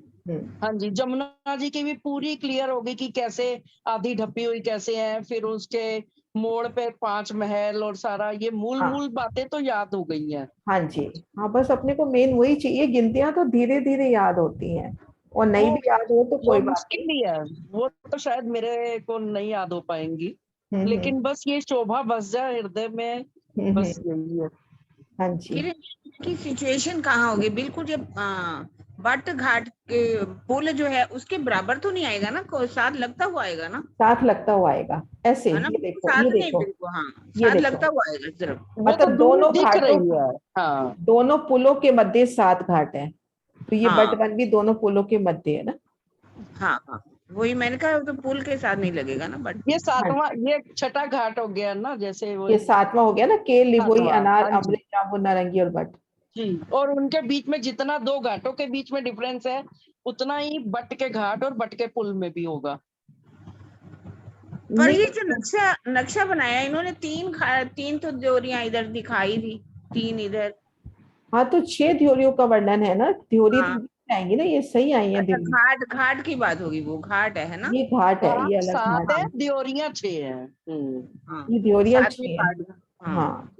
हाँ जी, जमुना जी की भी पूरी क्लियर होगी कि कैसे आधी ढपी हुई कैसे है, फिर उसके मोड़ पे 5 महल और सारा ये मूल बातें तो याद हो गई हैं। हाँ जी, हाँ बस अपने को मेन वही चाहिए, गिनतियां तो धीरे धीरे याद होती हैं, और नहीं भी याद हो तो कोई बात मुश्किल नहीं है, वो तो शायद मेरे को नहीं याद हो पाएंगी, लेकिन बस ये शोभा बस जाए हृदय में, बस यही है। हाँ जी। फिर की सिचुएशन कहाँ होगी? बिल्कुल जब बट घाट के पुल जो है उसके बराबर तो नहीं आएगा ना, साथ लगता हुआ आएगा ना? साथ लगता हुआ आएगा ऐसे, है ना? ये देखो, साथ ये नहीं, देखो, बिल्कुल हाँ, ये साथ देखो, लगता हुआ आएगा सिर्फ। मतलब दोनों घाटों, हाँ, दोनों पुलों के मध्य 7 घाट है, तो ये हाँ। बटवन भी दोनों पुलों के मध्य है ना। हाँ हाँ, वही मैंने कहा, तो पुल के साथ नहीं लगेगा ना। बट ये 7वां, ये छठा घाट हो गया ना, जैसे वो ये 7वां हो गया ना, केल, लिबोई, 7वां, अनार, हाँ जी। अमृत, जामुन, नारंगी और बट जी, और उनके बीच में जितना 2 घाटों के बीच में डिफरेंस है, उतना ही बट के घाट और बट के पुल में भी होगा। पर ये जो नक्शा बनाया इन्होंने, तीन तो ड्योरियां इधर दिखाई थी, 3 इधर। हाँ तो 6 ड्योरियों का वर्णन है ना, ड्योरी हाँ। तो आएंगी ना, ये सही आई है अच्छा, दिल्ली। घाट की बात होगी, वो घाट है ना? ये घाट है, ये घाट अलग 7 घाट है, है। ड्योरियां 6 है। हाँ, ये ड्योरियां 6 सातवीं है। घाट। हाँ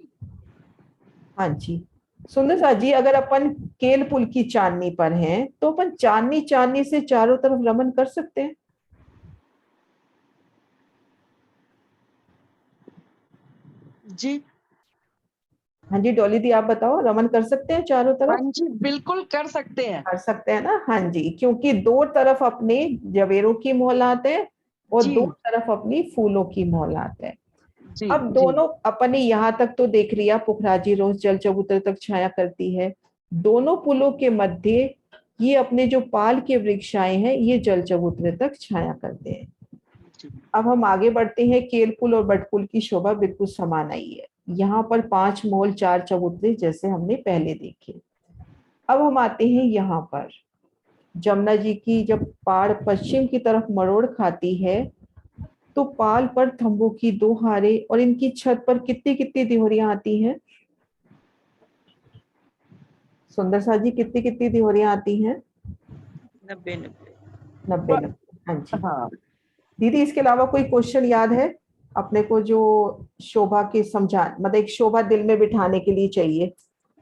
हाँ जी। सुंदर सा जी, अगर अपन केल पुल की चांदनी पर हैं तो अपन चांदनी चांदनी से चारों तरफ रमन कर सकते हैं। जी हाँ जी डॉली दी, आप बताओ, रमन कर सकते हैं चारों तरफ? हाँ जी, बिल्कुल कर सकते हैं। कर सकते हैं ना? हाँ जी, क्योंकि दो तरफ अपने जवेरों की मोहलात है और जी दो तरफ अपनी फूलों की मोहलात है। जी अब जी दोनों अपने यहाँ तक तो देख लिया, पुखराजी रोज जल चबूतरे तक छाया करती है। दोनों पुलों के मध्य ये अपने जो पाल के वृक्ष आए हैं, ये जल चबूतरे तक छाया करते हैं। अब हम आगे बढ़ते हैं। केल पुल और बट पुल की शोभा बिल्कुल समान आई है। यहाँ पर 5 मोल 4 चबूतरे जैसे हमने पहले देखे। अब हम आते हैं यहाँ पर, जमुना जी की जब पाड़ पश्चिम की तरफ मरोड़ खाती है तो पाल पर थंबों की 2 हारे और इनकी छत पर कितनी कितनी दिहोरियां आती हैं? सुंदर सा जी, कितनी कितनी दिहोरियां आती हैं? 90। 90। हाँ जी हाँ दीदी, इसके अलावा कोई क्वेश्चन याद है अपने को जो शोभा की समझा, मतलब एक शोभा दिल में बिठाने के लिए चाहिए?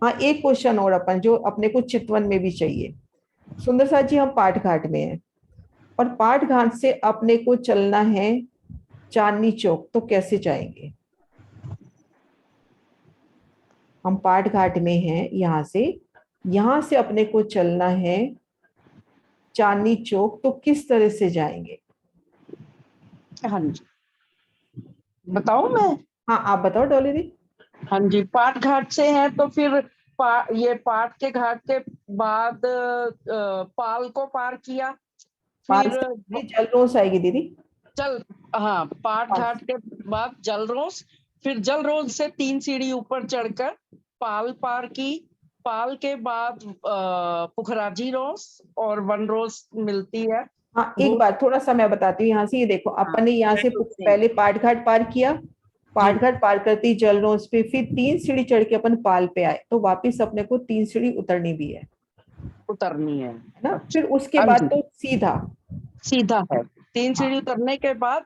हाँ, एक क्वेश्चन और अपन जो अपने को चितवन में भी चाहिए। सुंदर सा जी, हम पाठ घाट में हैं और पाठ घाट से अपने को चलना है चांदनी चौक, तो कैसे जाएंगे? हम पाठ घाट में हैं, यहाँ से अपने को चलना है चांदनी चौक, तो किस तरह से जाएंगे? हाँ जी, बताऊं मैं? हाँ आप बताओ डॉली दी। हाँ जी, पाट घाट से है तो फिर ये पाट के घाट के बाद पाल को पार किया, फिर जलरोस आएगी दीदी। हाँ, पाट घाट के बाद जलरोस, फिर जलरोस से 3 सीढ़ी ऊपर चढ़कर पाल पार की। पाल के बाद पुखराजी रोस और वन रोस मिलती है। हाँ, एक बार थोड़ा सा मैं बताती हूँ। यहाँ से ये देखो, अपन ने यहाँ से पहले पाट घाट पार किया, पाट घाट पार करते ही जलरोस पे, फिर 3 सीढ़ी चढ़ के अपन पाल पे आए, तो वापिस अपने को 3 सीढ़ी उतरनी भी है है ना? फिर उसके बाद तो सीधा है 3 सीढ़ी उतरने के बाद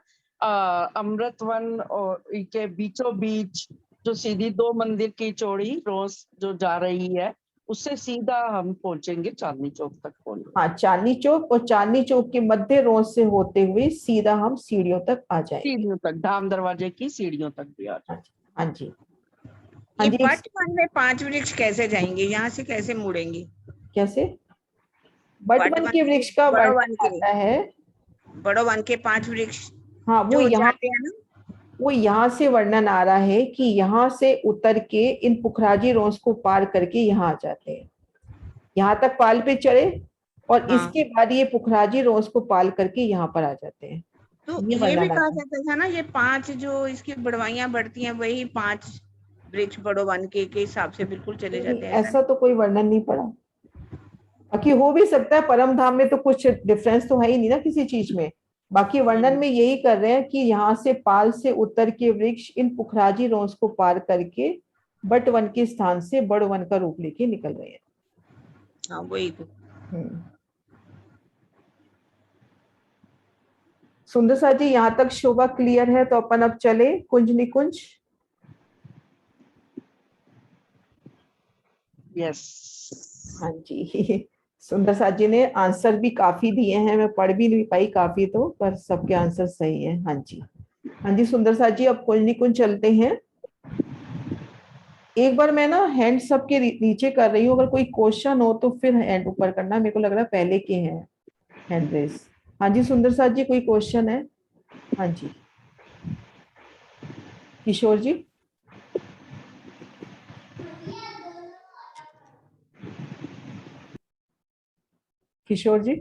अमृत वन और के बीचों बीच जो सीधी 2 मंदिर की चौड़ी रोस जो जा रही है, उससे सीधा हम पहुंचेंगे चांदनी चौक तक। हाँ, चांदनी चौक, और चांदनी चौक के मध्य रोस से होते हुए सीधा हम सीढ़ियों तक आ जाएंगे। सीढ़ियों तक, धाम दरवाजे की सीढ़ियों तक भी आ जाएंगे। हाँ जी ये बट वन में 5 वृक्ष कैसे जाएंगे, यहाँ से कैसे मुड़ेंगे? कैसे? बट वन के वृक्ष का वर्णन आता है, बड़ो वन के 5 वृक्ष। हाँ वो यहाँ से वर्णन आ रहा है कि यहाँ से उतर के इन पुखराजी रोस को पार करके यहाँ आ जाते हैं, यहाँ तक पाल पे चढ़े और इसके बाद ये पुखराजी रोस को पाल करके यहाँ पर आ जाते हैं। तो ये भी कहा जाता था ना, ये 5 जो इसकी बढ़वाइयां बढ़ती हैं वही 5 वृक्ष बड़ो वन के हिसाब से बिल्कुल चले जाते हैं। ऐसा तो कोई वर्णन नहीं पड़ा, बाकी हो भी सकता है, परम धाम में तो कुछ डिफरेंस तो है ही नहीं ना किसी चीज में। बाकी वर्णन में यही कर रहे हैं कि यहाँ से पाल से उतर के वृक्ष इन पुखराजी रोस को पार करके बट वन के स्थान से बड़ वन का रूप लेके निकल रहे हैं। हाँ वही तो। सुंदर सा जी, यहाँ तक शोभा क्लियर है, तो अपन अब चले कुंज निकुंज। यस हाँ जी, सुंदर सा जी ने आंसर भी काफी दिए हैं, मैं पढ़ भी नहीं पाई काफी तो, पर सबके आंसर सही है। हाँ जी, हाँ जी सुंदर सा जी, अब कुंज निकुंज चलते हैं। एक बार मैं ना हैंड सबके नीचे कर रही हूँ, अगर कोई क्वेश्चन हो तो फिर हैंड ऊपर करना, मेरे को लग रहा है पहले के हैं हैंड रेस। हाँ जी सुंदर सा जी, कोई क्वेश्चन है? हाँ जी किशोर जी। किशोर जी।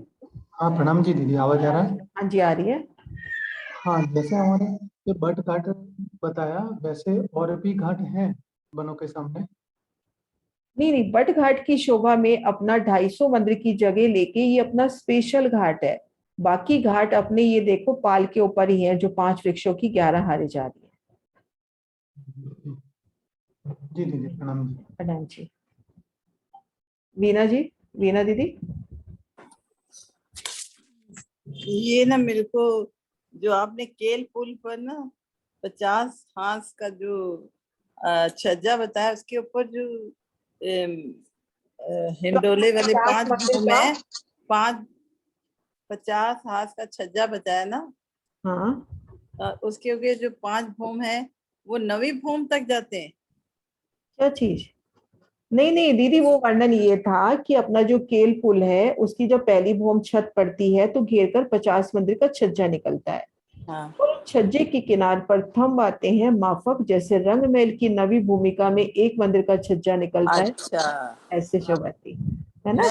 हाँ प्रणाम जी दीदी, आवाज आ रहा है? हाँ जी आ रही है। हाँ, जैसे हमारे ये बट घाट बताया, वैसे और भी घाट हैं वनों के सामने? नहीं नहीं, बट घाट की शोभा में अपना 250 मंदिर की जगह लेके ये अपना स्पेशल घाट है। बाकी घाट अपने ये देखो पाल के ऊपर ही है, जो 5 वृक्षों की 11 हारे जा रही है। जी दीदी प्रणाम जी। प्रणाम जी। वीना जी, वीना दीदी। ये ना मेरे को जो आपने केल पुल पर ना 50 हाथ का जो छज्जा बताया, उसके ऊपर जो हिंडोले वाले 5 भूम है, 50 हाथ का छज्जा बताया ना। हाँ। उसके आगे जो 5 भूम है वो 9वीं भूम तक जाते हैं। क्या चीज? नहीं नहीं दीदी, वो वर्णन ये था कि अपना जो केल पुल है उसकी जब पहली भूम छत पड़ती है तो घेर कर 50 मंदिर का छज्जा निकलता है। हाँ। और छज्जे के किनार पर थंब आते हैं माफक, जैसे रंग महल की नवी भूमिका में एक मंदिर का छज्जा निकलता है। अच्छा, ऐसे शोभाती है ना।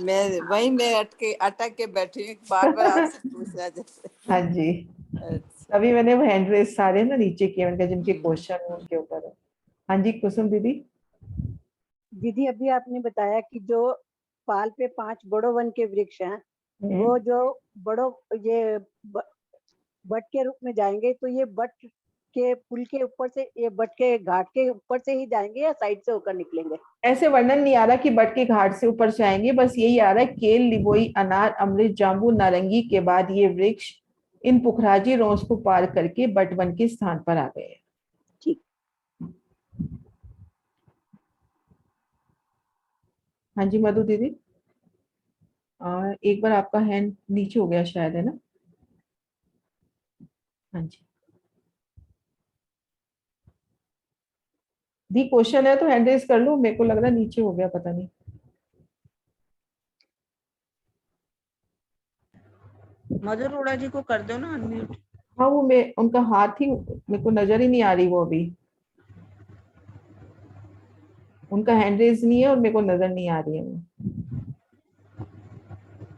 मैं वही मैं अटक के बैठी हूँ, बार-बार आपसे पूछना जैसे। हाँ जी, तभी मैंने वो हैंड रेस सारे ना नीचे किए, उनका जिनके क्वेश्चन है उनके ऊपर है। हाँ जी कुसुम दीदी। दीदी अभी आपने बताया कि जो पाल पे 5 बड़ो वन के वृक्ष हैं, वो जो बड़ो ये बट के रूप में जाएंगे, तो ये बट के पुल के ऊपर से, ये बट के घाट के ऊपर से ही जाएंगे या साइड से होकर निकलेंगे? ऐसे वर्णन नहीं आ रहा कि बट के घाट से ऊपर से आएंगे, बस यही आ रहा है केल, लिबोई, अनार, अमृत, जाम्बू, नारंगी के बाद ये वृक्ष इन पुखराजी रोज को पार करके बट वन के स्थान पर आ गए। ठीक। हाँ जी मधु दीदी। एक बार आपका हैंड नीचे हो गया शायद, है ना। हाँ जी दी, क्वेश्चन है तो हैंड रेज कर लो, मेरे को लग रहा है नीचे हो गया, पता नहीं। मधुर अरोड़ा जी को कर दो ना अनम्यूट। हाँ वो मैं उनका हाथ ही मेरे को नजर ही नहीं आ रही, वो अभी उनका हैंड रेज नहीं है और मेरे को नजर नहीं आ रही है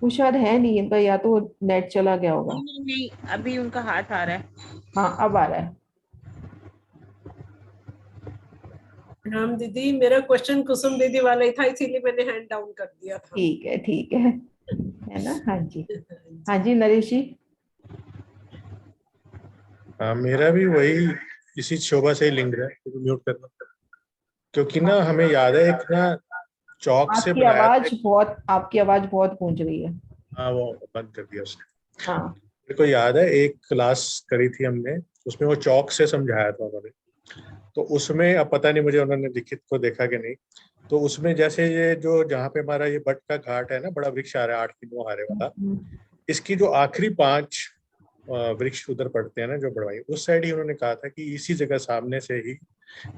वो शायद है नहीं इनका, या तो नेट चला गया होगा। नहीं नहीं, अभी उनका हाथ आ रहा है। हाँ अब आ रहा है। प्रणाम दीदी, मेरा क्वेश्चन कुसुम दीदी वाला ही था, इसीलिए मैंने हैंड डाउन कर दिया था। ठीक है ना। हाँ जी, हाँ जी नरेश जी। हाँ मेरा भी वही इसी शोभा से ही लिंक है, म्यूट करना, क्योंकि ना हमें याद है एक ना चौक से बनाया आपकी आवाज बहुत गूंज रही है। हाँ वो बंद कर दिया उसने। हाँ मेरे को याद है एक क्लास करी थी हमने, उसमें वो चौक से समझाया था उन्होंने। तो उसमें अब पता नहीं मुझे उन्होंने लिखित को देखा कि नहीं, तो उसमें जैसे ये जो जहाँ पे हमारा ये बट का घाट है ना, बड़ा वृक्ष आ रहा है 8 की 9 हारे वाला, इसकी जो आखिरी 5 वृक्ष उधर पड़ते हैं ना जो बड़वाई, उस साइड ही उन्होंने कहा था कि इसी जगह सामने से ही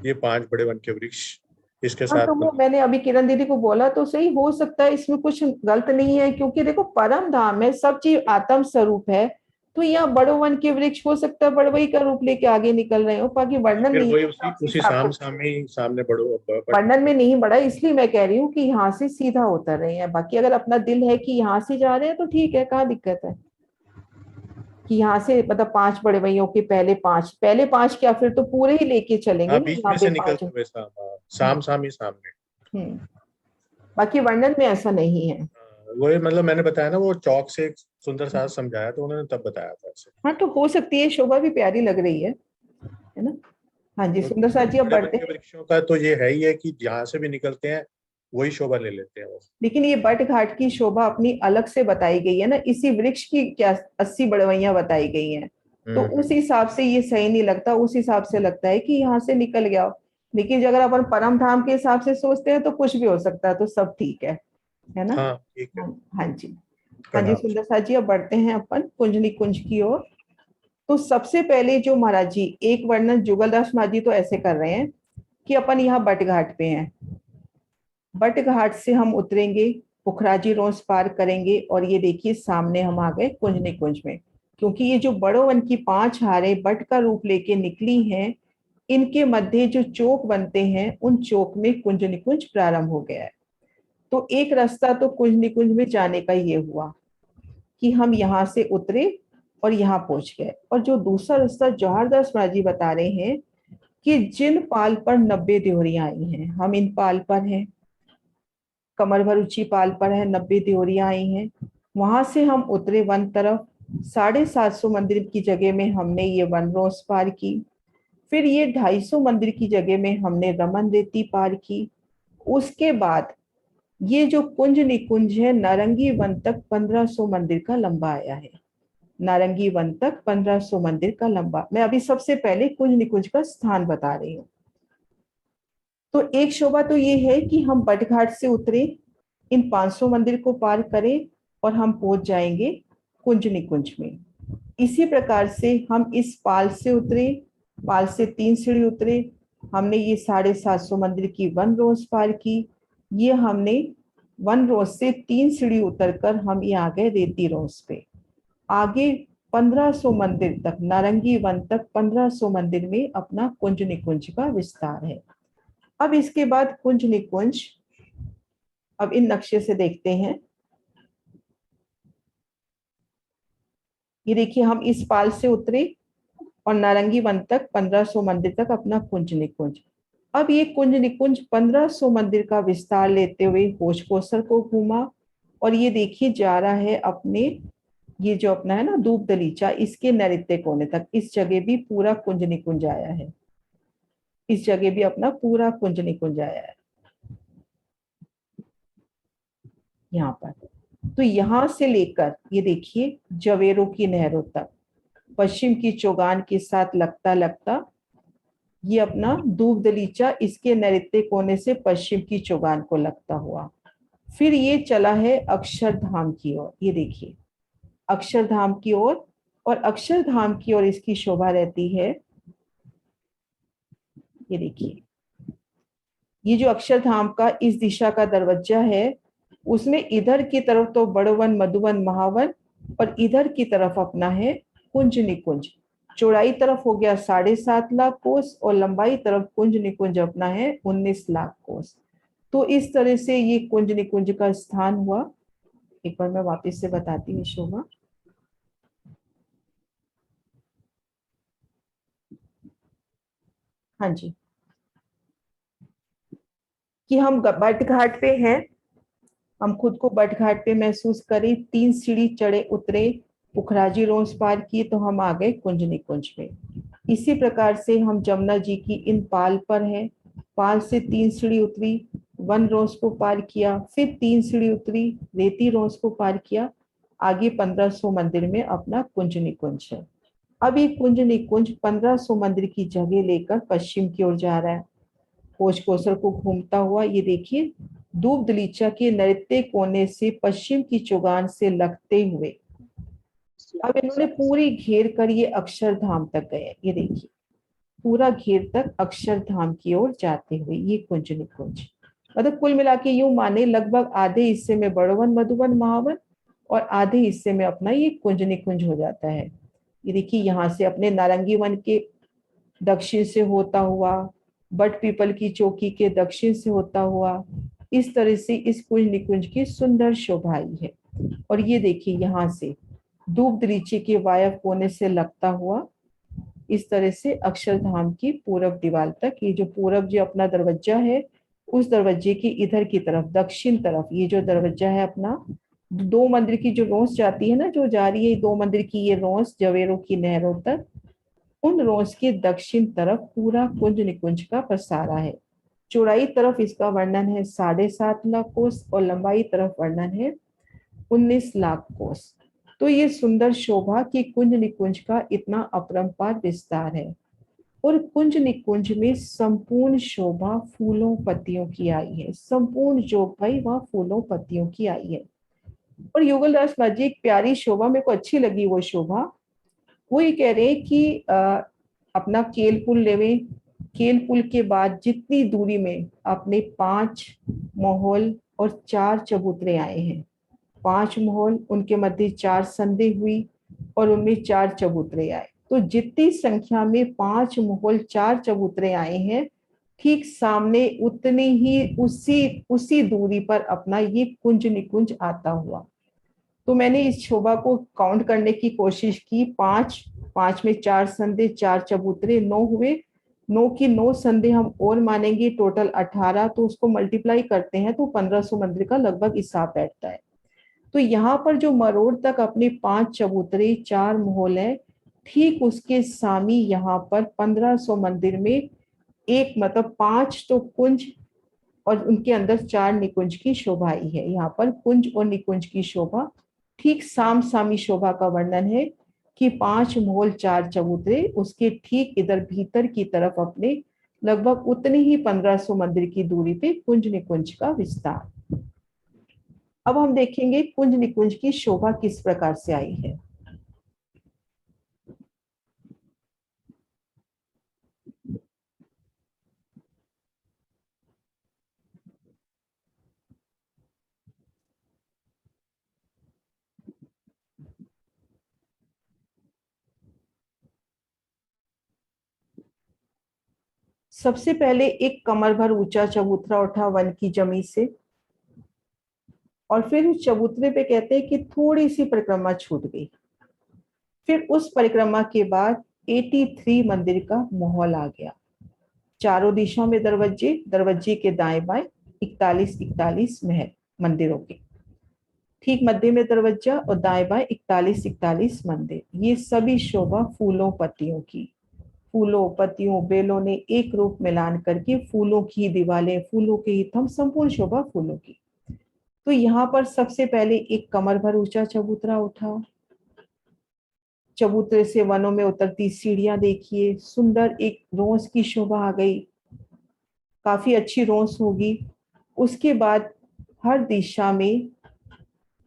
ये 5 बड़े वन के वृक्ष इसके हाँ, साथ। तो वो मैंने अभी किरण दीदी को बोला तो सही, हो सकता है इसमें कुछ गलत नहीं है, क्योंकि देखो परम धाम है, सब चीज आत्म स्वरूप है, तो यहाँ बड़ो वन के वृक्ष हो सकता है बड़वई का रूप लेके आगे निकल रहे हो, बाकी वर्णन फिर नहीं वही है। उसी सामने बड़ो वर्णन में नहीं बढ़ा, इसलिए मैं कह रही हूँ कि यहाँ से सीधा उतर रहे हैं। बाकी अगर अपना दिल है कि यहाँ से जा रहे हैं तो ठीक है, कहाँ दिक्कत है कि यहाँ से मतलब 5 बड़े भैयों के पहले 5 क्या, फिर तो पूरे ही लेके चलेंगे ना बीच यहाँ में पे से निकलते हुए सामने। बाकी वर्णन में ऐसा नहीं है। वही मतलब मैंने बताया ना, वो चौक से एक सुंदर सा समझाया तो उन्होंने तब बताया था ऐसे। हाँ तो हो सकती है, शोभा भी प्यारी लग रही है ना। हाँ जी सुंदर सा जी, अब बढ़ते हैं। वृक्षों का तो ये है ही है कि जहाँ से भी निकलते हैं वही शोभा ले लेते हैं वो। लेकिन ये बट घाट की शोभा अपनी अलग से बताई गई है ना, इसी वृक्ष की क्या 80 बड़वैया बताई गई हैं, तो उस हिसाब से ये सही नहीं लगता, उस हिसाब से लगता है कि यहाँ से निकल गया हो। लेकिन अगर अपन परम धाम के हिसाब से सोचते हैं तो कुछ भी हो सकता है, तो सब ठीक है ना। हाँ ठीक है। हाँ जी सुंदर सा जी, अब बढ़ते हैं अपन कुंजनी कुंज की ओर। तो सबसे पहले जो महाराज जी एक वर्णन जुगलदास महाराज जी तो ऐसे कर रहे हैं कि अपन यहाँ बट घाट पे हैं, बट घाट से हम उतरेंगे, पुखराजी रोज पार करेंगे, और ये देखिए सामने हम आ गए कुंजनी कुंज में। क्योंकि ये जो बड़ो वन की 5 हारें बट का रूप लेके निकली हैं, इनके मध्य जो चौक बनते हैं उन चौक में कुंज निकुंज प्रारंभ हो गया है। तो एक रास्ता तो कुंज निकुंज में जाने का ये हुआ कि हम यहाँ से उतरे और यहाँ पहुंच गए, और जो दूसरा रास्ता जवाहरदास महाराज जी बता रहे हैं कि जिन पाल पर 90 देवरियां आई हैं, हम इन पाल पर हैं, कमर भर ऊंची पाल पर है, 90 देवरियां आई हैं। वहां से हम उतरे वन तरफ, 750 मंदिर की जगह में हमने ये वन रोज पार की। फिर ये 250 मंदिर की जगह में हमने रमन रेती पार की। उसके बाद ये जो कुंज निकुंज है नारंगी वन तक 1500 मंदिर का लंबा आया है। नारंगी वन तक 1500 मंदिर का लंबा। मैं अभी सबसे पहले कुंज निकुंज का स्थान बता रही हूँ। तो एक शोभा तो ये है कि हम बट घाट से उतरे, इन 500 मंदिर को पार करें और हम पहुंच जाएंगे कुंज निकुंज में। इसी प्रकार से हम इस पाल से उतरे, पाल से 3 सीढ़ी उतरे, हमने ये 750 मंदिर की वन रोज पार की। ये हमने वन रोज से 3 सीढ़ी उतरकर हम ये आ गए रेती रोज पे। आगे 1500 मंदिर तक, नारंगी वन तक 1500 मंदिर में अपना कुंज निकुंज का विस्तार है। अब इसके बाद कुंज निकुंज, अब इन नक्शे से देखते हैं। ये देखिए हम इस पाल से उतरे और नारंगी वन तक 1500 मंदिर तक अपना कुंज निकुंज। अब ये कुंज निकुंज 1500 मंदिर का विस्तार लेते हुए होश कोसर को घूमा और ये देखिए जा रहा है अपने, ये जो अपना है ना दूब दलीचा, इसके नैऋत्य कोने तक। इस जगह भी पूरा कुंज निकुंज आया है, इस जगह भी अपना पूरा कुंज निकुंज आया है यहाँ पर। तो यहां से लेकर ये देखिए जवेरों की नहरों तक, पश्चिम की चौगान के साथ लगता लगता ये अपना दूब दलीचा इसके नैऋत्य कोने से पश्चिम की चौगान को लगता हुआ फिर ये चला है अक्षरधाम की ओर। ये देखिए अक्षरधाम की ओर, और अक्षरधाम की ओर इसकी शोभा रहती है। ये देखिए ये जो अक्षरधाम का इस दिशा का दरवाजा है, उसमें इधर की तरफ तो बड़वन, मधुवन, महावन, और इधर की तरफ अपना है कुंज निकुंज। चौड़ाई तरफ हो गया 7.5 लाख कोस और लंबाई तरफ कुंज निकुंज अपना है 19 लाख कोस। तो इस तरह से ये कुंज निकुंज का स्थान हुआ। एक बार मैं वापस से बताती हूँ शोभा। हाँ जी, कि हम बट घाट पे हैं, हम खुद को बट घाट पे महसूस करें। 3 सीढ़ी चढ़े उतरे, पुखराजी रोज पार की तो हम आ गए कुंज निकुंज में। इसी प्रकार से हम जमुना जी की इन पाल पर हैं, पाल से 3 सीढ़ी उतरी, वन रोज को पार किया, फिर 3 सीढ़ी उतरी, रेती रोज को पार किया, आगे 1500 मंदिर में अपना कुंज निकुंज है। अब ये कुंज निकुंज 1500 मंदिर की जगह लेकर पश्चिम की ओर जा रहा है, होश कोसर को घूमता हुआ। ये देखिए दूब दलीचा के नैऋत्य कोने से पश्चिम की चौगान से लगते हुए अब इन्होंने पूरी घेर कर ये अक्षरधाम तक गए। ये देखिए पूरा घेर तक अक्षरधाम की ओर जाते हुए ये कुंज निकुंज, मतलब कुल मिला के यूं माने लगभग आधे हिस्से में बड़वन, मधुवन, महावन और आधे हिस्से में अपना ये कुंज निकुंज हो जाता है। ये देखिए यहाँ से अपने नारंगी वन के दक्षिण से होता हुआ, बट पीपल की चौकी के दक्षिण से होता हुआ, इस तरह से इस कुंज निकुंज की सुंदर शोभा आई है। और ये देखिए यहाँ से दूब दलीचे के वायव्य कोने से लगता हुआ इस तरह से अक्षरधाम की पूरब दीवार तक, ये जो पूरब जो अपना दरवाजा है, उस दरवाजे की इधर की तरफ दक्षिण तरफ ये जो दरवाजा है अपना, 2 मंदिर की जो रोस जाती है ना, जो जा रही है 2 मंदिर की ये रोस जवेरों की नहरों तक, उन रोस के दक्षिण तरफ पूरा कुंज निकुंज का पसारा है। चौड़ाई तरफ इसका वर्णन है 7.5 लाख कोस और लंबाई तरफ वर्णन है 19 लाख कोस। तो ये सुंदर शोभा कि कुंज निकुंज का इतना अपरंपार विस्तार है। और कुंज निकुंज में संपूर्ण शोभा फूलों पत्तियों की आई है, संपूर्ण जो भाई वहाँ फूलों पत्तियों की आई है। और युगल दास महाराज एक प्यारी शोभा, मेरे को अच्छी लगी वो शोभा। वो ये कह रहे हैं कि अपना केल पुल लेवे, केल पुल के बाद जितनी दूरी में अपने 5 मोहल और 4 चबूतरे आए हैं, 5 मोहल, उनके मध्य 4 संधे हुई और उनमें 4 चबूतरे आए। तो जितनी संख्या में 5 मोहल 4 चबूतरे आए हैं, ठीक सामने उतनी ही उसी दूरी पर अपना ये कुंज निकुंज आता हुआ। तो मैंने इस शोभा को काउंट करने की कोशिश की, 5 में 4 संधे, 4 चबूतरे, 9 हुए। 9 की 9 संधि हम और मानेंगे, टोटल 18, तो उसको मल्टीप्लाई करते हैं तो 1500 मंदिर का लगभग हिसाब बैठता है। तो यहाँ पर जो मरोड़ तक अपने 5 चबूतरे 4 महल है, ठीक उसके सामी यहाँ पर 1500 मंदिर में एक मतलब 5 तो कुंज और उनके अंदर 4 निकुंज की शोभा आई है। यहाँ पर कुंज और निकुंज की शोभा ठीक साम सामी शोभा का वर्णन है कि 5 महल 4 चबूतरे, उसके ठीक इधर भीतर की तरफ अपने लगभग उतने ही 1500 मंदिर की दूरी पे कुंज निकुंज का विस्तार। अब हम देखेंगे कुंज निकुंज की शोभा किस प्रकार से आई है। सबसे पहले एक कमर भर ऊंचा चबूतरा उठा वन की जमी से, और फिर उस चबूतरे पे कहते हैं कि थोड़ी सी परिक्रमा छूट गई। फिर उस परिक्रमा के बाद 83 मंदिर का महल आ गया। चारों दिशाओं में दरवाजे, दरवाजे के दाएं बाएं 41 महल मंदिरों के, ठीक मध्य में दरवाजा और दाएं बाएं 41 मंदिर। ये सभी शोभा फूलों पत्तियों की, फूलों पत्तियों बेलों ने एक रूप मिलान करके फूलों की दीवारें, फूलों के ही थम, संपूर्ण शोभा फूलों की। तो यहाँ पर सबसे पहले एक कमर भर ऊंचा चबूतरा उठा। चबूतरे से वनों में उतरती सीढ़ियां देखिए, सुंदर एक रोज की शोभा आ गई, काफी अच्छी रोज होगी। उसके बाद हर दिशा में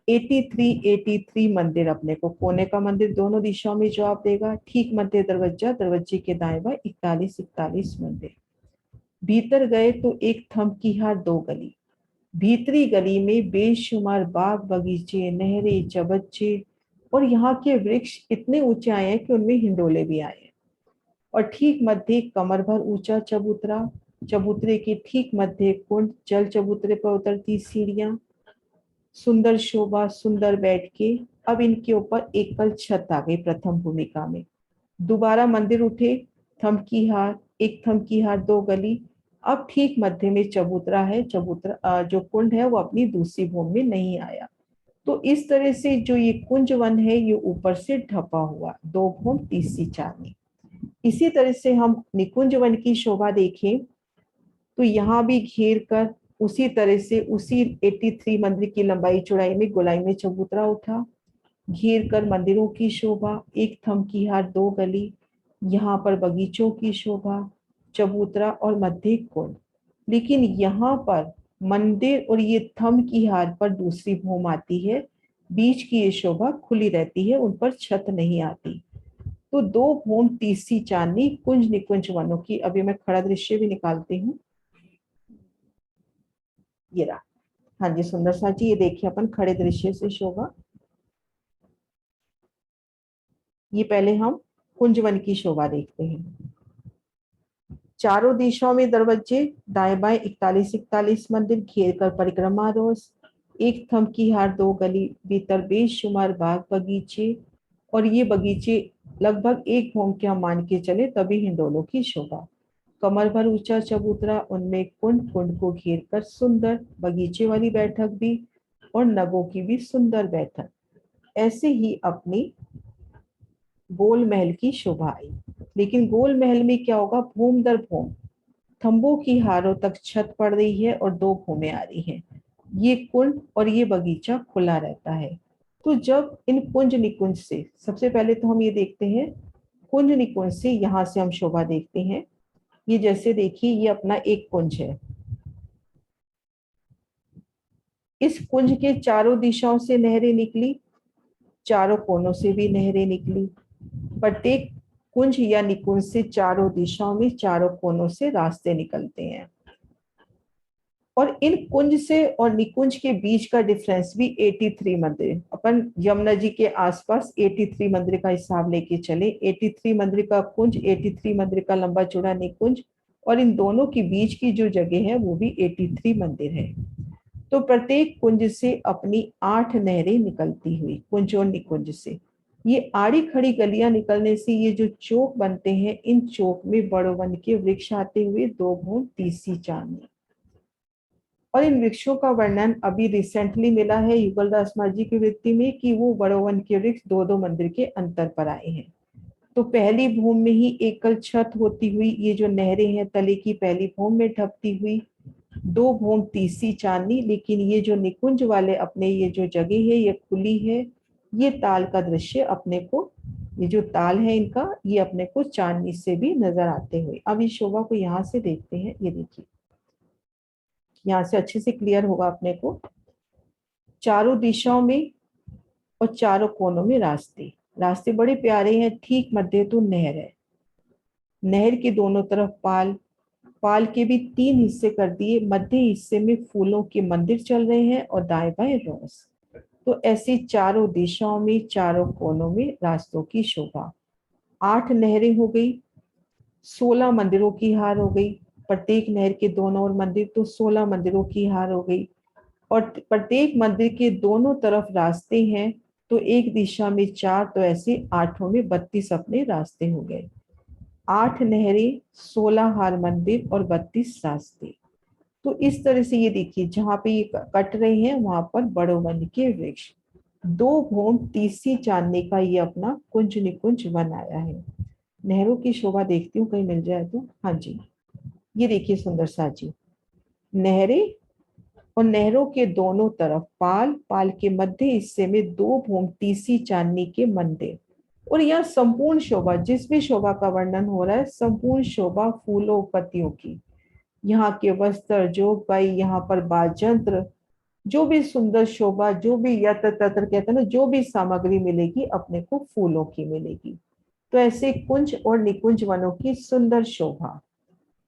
83 मंदिर अपने को, कोने का मंदिर दोनों दिशाओं में जवाब देगा। ठीक मध्य दरवाजा, दरवाजे के दाएं बाएं 41 मंदिर। भीतर गए तो एक थम की हार 2 गली, भीतरी गली में बेशुमार बाग बगीचे, नहरें, चबच्चे, और यहाँ के वृक्ष इतने ऊंचे आए हैं कि उनमें हिंडोले भी आए हैं। और ठीक मध्य कमर भर ऊंचा चबूतरा, चबूतरे के ठीक मध्य कुंड, जल चबूतरे पर उतरती सीढ़ियां, सुंदर शोभा, सुंदर बैठ के। अब इनके ऊपर एकल छत आ गई प्रथम भूमिका में। दोबारा मंदिर उठे, थम की हार, एक थम की हार 2 गली। अब ठीक मध्य में चबूतरा है, चबूतरा जो कुंड है वो अपनी दूसरी भूमि में नहीं आया। तो इस तरह से जो ये कुंज वन है ये ऊपर से ढपा हुआ, 2 भूम तीसरी चारनी। इसी तरह से हम निकुंज वन की शोभा देखें तो यहाँ भी घेर कर उसी तरह से उसी 83 मंदिर की लंबाई चौड़ाई में गोलाई में चबूतरा उठा, घेर कर मंदिरों की शोभा, एक थम की हार 2 गली, यहाँ पर बगीचों की शोभा, चबूतरा और मध्य कुंड। लेकिन यहाँ पर मंदिर और ये थम की हार पर दूसरी भूम आती है, बीच की ये शोभा खुली रहती है, उन पर छत नहीं आती। तो 2 भूम तीसरी चांदनी कुंज निकुंज वनों की। अभी मैं खड़ा दृश्य भी निकालती हूँ, ये रहा। हाँ जी सुंदर सा जी, ये देखिए अपन खड़े दृश्य से शोभा। ये पहले हम कुंज वन की शोभा देखते हैं। चारों दिशाओं में दरवाजे, दाएं बाएं 41 मंदिर, घेर कर परिक्रमा रोज, एक थम की हार 2 गली, भीतर बेशुमार बाग बगीचे, और ये बगीचे लगभग 1 भूम के हम मान के चले तभी हिंडोलों की शोभा। कमर भर ऊंचा चबूतरा, उनमें कुंड, कुंड को घेर कर सुंदर बगीचे वाली बैठक भी, और नगों की भी सुंदर बैठक। ऐसे ही अपनी गोल महल की शोभा आई। लेकिन गोल महल में क्या होगा, भूम दर भूम थंबों की हारों तक छत पड़ रही है और 2 भूमें आ रही हैं। ये कुंड और ये बगीचा खुला रहता है। तो जब इन कुंज निकुंज से, सबसे पहले तो हम ये देखते हैं कुंज निकुंज से, यहाँ से हम शोभा देखते हैं। ये जैसे देखिए ये अपना एक कुंज है, इस कुंज के चारों दिशाओं से नहरें निकली, चारों कोनों से भी नहरें निकली। प्रत्येक कुंज या निकुंज से चारों दिशाओं में चारों कोनों से रास्ते निकलते हैं। और इन कुंज से और निकुंज के बीच का डिफरेंस भी 83 मंदिर, अपन यमुना जी के आसपास 83 मंदिर का हिसाब लेके चले। 83 मंदिर का कुंज, 83 मंदिर का लंबा चौड़ा निकुंज, और इन दोनों के बीच की जो जगह है वो भी 83 मंदिर है। तो प्रत्येक कुंज से अपनी 8 नहरें निकलती हुई, कुंज और निकुंज से। ये आड़ी खड़ी गलियां निकलने से ये जो चौक बनते हैं, इन चौक में बड़ो वन के वृक्ष आते हुए 2 भूम तीसरी चांदनी। और इन वृक्षों का वर्णन अभी रिसेंटली मिला है युगलदास मांझी की वृत्ति में कि वो बड़ो वन के वृक्ष 2-2 मंदिर के अंतर पर आए हैं। तो पहली भूम में ही एकल छत होती हुई ये जो नहरें हैं तले की पहली भूम में ढपती हुई, 2 भूम तीसरी चांदनी। लेकिन ये जो निकुंज वाले अपने ये जो जगह है ये खुली है, ये ताल का दृश्य अपने को, ये जो ताल है इनका, ये अपने को चांदनी से भी नजर आते हुए। अब इस शोभा को यहाँ से देखते हैं, ये देखिए यहाँ से अच्छे से क्लियर होगा अपने को। चारों दिशाओं में और चारों कोनों में रास्ते, रास्ते बड़े प्यारे हैं। ठीक मध्य तो नहर है, नहर के दोनों तरफ पाल, पाल के भी 3 हिस्से कर दिए। मध्य हिस्से में फूलों के मंदिर चल रहे हैं और दाएं बाएं रोस। तो ऐसे चारों दिशाओं में चारों कोनों में रास्तों की शोभा। 8 नहरें हो गई, 16 मंदिरों की हार हो गई। प्रत्येक नहर के दोनों ओर मंदिर, तो 16 मंदिरों की हार हो गई। और प्रत्येक मंदिर के दोनों तरफ रास्ते हैं, तो एक दिशा में 4, तो ऐसे 8 में 32 अपने रास्ते हो गए। 8 नहरें, 16 हार मंदिर और 32 रास्ते। तो इस तरह से ये देखिए जहाँ पे ये कट रहे हैं वहां पर बड़ो वन के वृक्ष, 2 भूम तीसरी चांदनी का ये अपना कुंज निकुंज वन आया है। नहरों की शोभा देखती हूँ कहीं मिल जाए तो। हाँ जी, ये देखिए सुंदर सा जी, नहरें और नहरों के दोनों तरफ पाल, पाल के मध्य हिस्से में 2 भूम तीसरी चांदनी के मंदिर। और यह संपूर्ण शोभा, जिस भी शोभा का वर्णन हो रहा है, संपूर्ण शोभा फूलों पत्तियों की। यहाँ के वस्त्र, जोग बाई, यहाँ पर बाजंत्र, जो भी सुंदर शोभा, जो भी यत्र तत्र कहते हैं ना, जो भी सामग्री मिलेगी अपने को फूलों की मिलेगी। तो ऐसे कुंज और निकुंज वनों की सुंदर शोभा।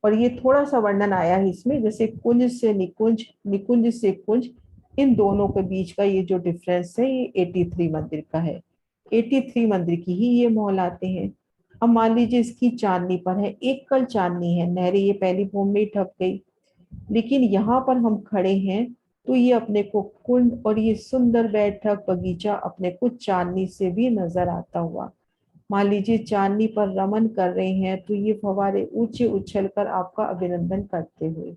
और ये थोड़ा सा वर्णन आया है इसमें, जैसे कुंज से निकुंज, निकुंज से कुंज, इन दोनों के बीच का ये जो डिफरेंस है ये 83 मंदिर का है। 83 मंदिर की ही ये मोल आते हैं। अब मान लीजिए इसकी चांदनी पर है, एक कल चांदनी है, नहरें ये पहली भूमि में ठप गई, लेकिन यहाँ पर हम खड़े हैं तो ये अपने को कुंड और ये सुंदर बैठक बगीचा अपने को चांदनी से भी नजर आता हुआ। मान लीजिए चांदनी पर रमन कर रहे हैं तो ये फव्वारे ऊंचे उछलकर आपका अभिनंदन करते हुए।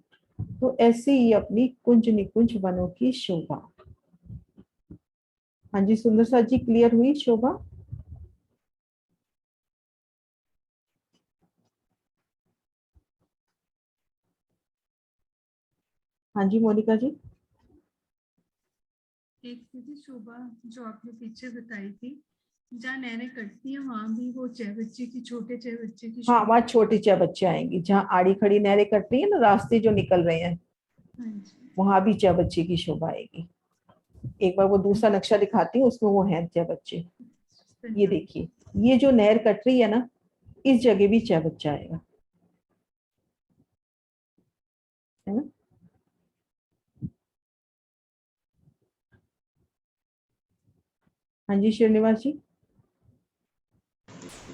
तो ऐसे ही अपनी कुंज निकुंज वनों की शोभा। हाँ जी सुंदर सा जी, क्लियर हुई शोभा? हाँ जी मोनिका जी। एक थी शोभा जो आपने पीछे बताई थी, जहाँ नहरें कटती हैं वहां भी वो चहबच्चे की, छोटे चहबच्चे की हाँ शोभा। वहाँ छोटे चहबच्चे आएंगी, जहाँ आड़ी खड़ी नहरें कट रही है ना, रास्ते जो निकल रहे हैं, हाँ जी। वहां भी चहबच्चे की शोभा आएगी। एक बार वो दूसरा नक्शा दिखाती हूँ, उसमें वो है चहबच्चे। ये देखिए, ये जो नहर कट रही है ना, इस जगह भी चहबच्चा आएगा, है ना। हाँ जी श्रीनिवास जी।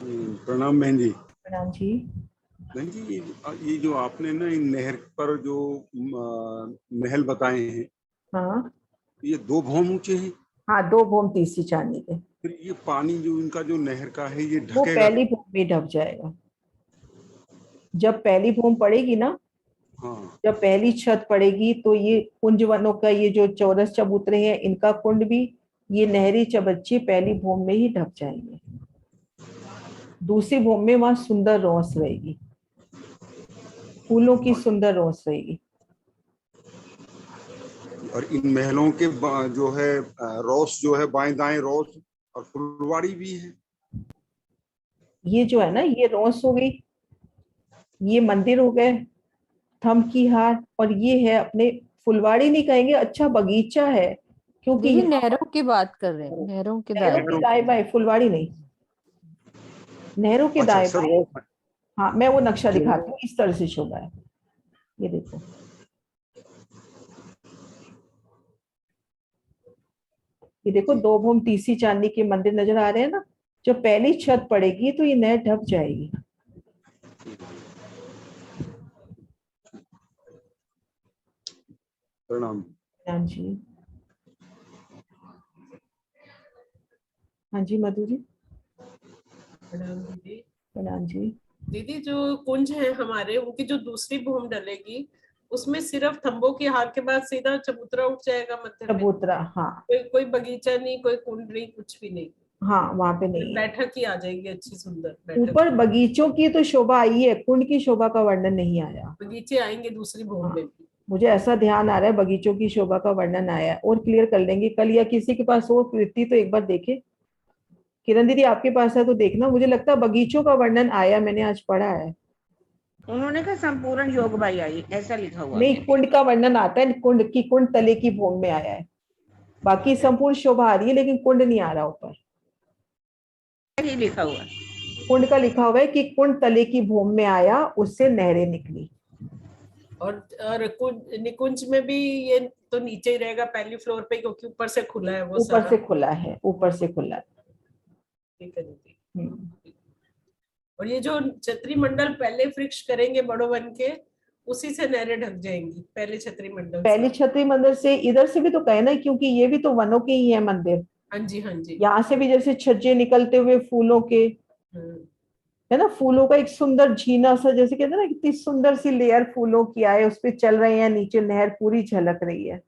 प्रणाम बहन जी। प्रणाम जी। बहन जी, ये जो आपने ना इन नहर पर जो महल बताए हैं, हाँ ये 2 भौम ऊंचे हैं। हाँ, 2 भूम तीसरी चांदनी के। फिर ये पानी जो इनका जो नहर का है ये वो ढकेगा? पहली भूम में ढक जाएगा। जब पहली भूम पड़ेगी ना, हाँ। जब पहली छत पड़ेगी तो ये कुंज वनों का ये जो चौरस चबूतरे हैं इनका कुंड भी, ये नहरी चबच्चे पहली भूम में ही ढक जाएंगे। दूसरी भूम में वहां सुंदर रोस रहेगी, फूलों की सुंदर रोस रहेगी। और इन महलों के जो है रोस जो है बाएं दाएं रोस और फुलवाड़ी भी है। ये जो है ना, ये रोस हो गई, ये मंदिर हो गए, थम की हार, और ये है अपने फुलवाड़ी नहीं कहेंगे, अच्छा बगीचा है, क्योंकि दीदी नहरों की बात कर रहे हैं, नहरों के नहरों के दाएं बाएं, फुलवाड़ी नहीं, नहरों के दाएं बाएं। हाँ मैं वो नक्शा दिखाती हूँ, इस तरह से शोभा है। ये देखो, ये देखो 2 भूम तीसरी चांदनी के मंदिर नजर आ रहे हैं ना। जब पहली छत पड़ेगी तो ये नहर ढक जाएगी। प्रणाम। हाँ जी। हाँ जी मधु जी। प्रणाम दीदी। प्रणाम जी। दीदी जो कुंज है हमारे, उनकी जो दूसरी भूमि डलेगी उसमें सिर्फ थंबों की हार के बाद सीधा चबूतरा उठ जाएगा मध्य में। चबूतरा, हाँ कोई बगीचा नहीं, कोई कुंड नहीं, कुछ भी नहीं। हाँ, वहां पे नहीं है। बैठक ही आ जाएगी अच्छी सुंदर बैठक। ऊपर बगीचों की तो शोभा आई है, कुंड की शोभा का वर्णन नहीं आया। बगीचे आएंगे दूसरी भूमि में भी। मुझे ऐसा ध्यान आ रहा है बगीचों की शोभा का वर्णन आया है, और क्लियर कर लेंगे कल, या किसी के पास हो कृति तो एक बार देखे। किरण दीदी आपके पास है तो देखना, मुझे लगता है बगीचों का वर्णन आया, मैंने आज पढ़ा है। उन्होंने कहा संपूर्ण योग भाई आई, ऐसा लिखा हुआ नहीं, है। कुंड का वर्णन आता है, कुंड तले की भूमि में आया है। बाकी संपूर्ण शोभा आ रही है लेकिन कुंड नहीं आ रहा ऊपर। ही लिखा हुआ है। कुंड का लिखा हुआ है कि कुंड तले की भूमि में आया, उससे नहरें निकली। और निकुंज में भी ये तो नीचे ही रहेगा पहली फ्लोर पे, क्योंकि ऊपर से खुला है वो ऊपर सारा। से खुला है, ऊपर से खुला है। ठीक है दीदी। और ये जो छतरी मंडल पहले वृक्ष करेंगे बड़ो वन के, उसी से नहरें ढक जाएंगी पहले छतरी मंडल पहली छतरी मंदिर से, इधर से भी तो कहे ना, क्योंकि ये भी तो वनों के ही है मंदिर। हाँ जी हाँ जी। यहाँ से भी जैसे छज्जे निकलते हुए फूलों के, है ना, फूलों का एक सुंदर झीना सा, जैसे कहते हैं ना, कितनी सुंदर सी लेयर फूलों की आए, उस पे चल रहे हैं, नीचे नहर पूरी झलक रही है।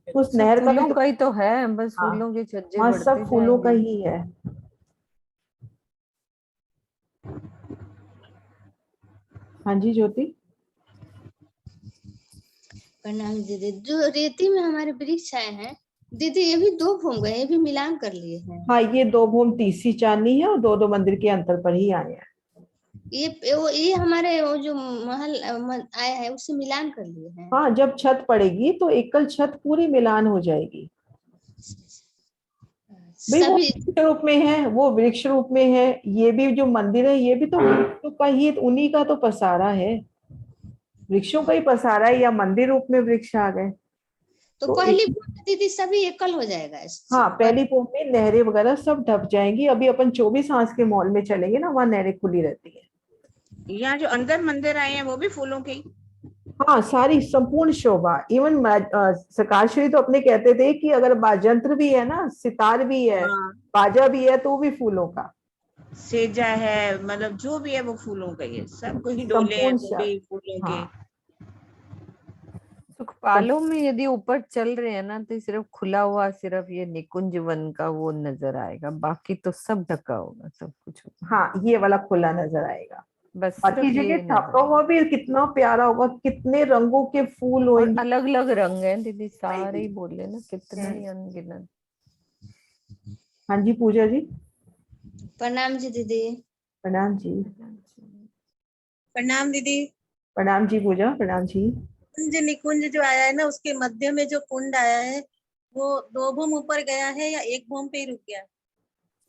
उस नहर का भी फूलों का ही तो है, बस हाँ, फूलों के छज्जे हाँ, बढ़ते सब फूलों का जाएंगे। ही है। हाँ जी ज्योति। प्रणाम दीदी। जो रेती में हमारे वृक्ष आए हैं दीदी, ये भी 2 भूम गए, ये भी मिलान कर लिए हैं। हाँ, ये 2 भूम तीसरी चांदनी है, और 2 मंदिर के अंतर पर ही आए हैं। ये हमारे वो जो महल आया है उससे मिलान कर लिए हैं। हाँ, जब छत पड़ेगी तो एकल छत पूरी मिलान हो जाएगी। भाई वो सभी वृक्ष रूप में है, वो वृक्ष रूप में है, ये भी जो मंदिर है ये भी तो वृक्षों का ही, उन्हीं का तो पसारा है, वृक्षों का ही पसारा है, या मंदिर रूप में वृक्ष आ गए। तो तो पहली भूम में दीदी सभी एकल हो जाएगा। हाँ, पहली भूमि में नहरें वगैरह सब ढक जाएंगी। अभी अपन 24 हांस के मॉल में चलेंगे ना, वहाँ नहरें खुली रहती है। यहाँ जो अंदर मंदिर आए हैं वो भी फूलों के ही। हाँ, सारी संपूर्ण शोभा। इवन सरकारश्री तो अपने कहते थे कि अगर बाजंत्र भी है ना, सितार भी है, बाजा भी है, तो वो भी फूलों का। सेजा है, मतलब जो भी है वो फूलों का ही है। सब कोई डोले हैं वो भी फूलों के। सुखपालों में यदि ऊपर चल रहे हैं ना, तो सिर्फ खुला हुआ, सिर्फ ये निकुंज वन का वो नजर आएगा, बाकी तो सब ढका होगा, सब कुछ होगा। हाँ, ये वाला खुला नजर आएगा, बस बाकी सिर्फ जगह ये ढका हुआ भी कितना प्यारा होगा, कितने रंगों के फूल और होंगे। अलग अलग रंग हैं दीदी, सारे ही बोले ना, कितने ही अनगिनत। हाँ जी पूजा जी। प्रणाम जी दीदी। प्रणाम जी। प्रणाम दीदी। प्रणाम जी पूजा। प्रणाम जी। कुंज निकुंज जो आया है ना, उसके मध्य में जो कुंड आया है वो 2 भूम ऊपर गया है या 1 भूम पे ही रुक गया?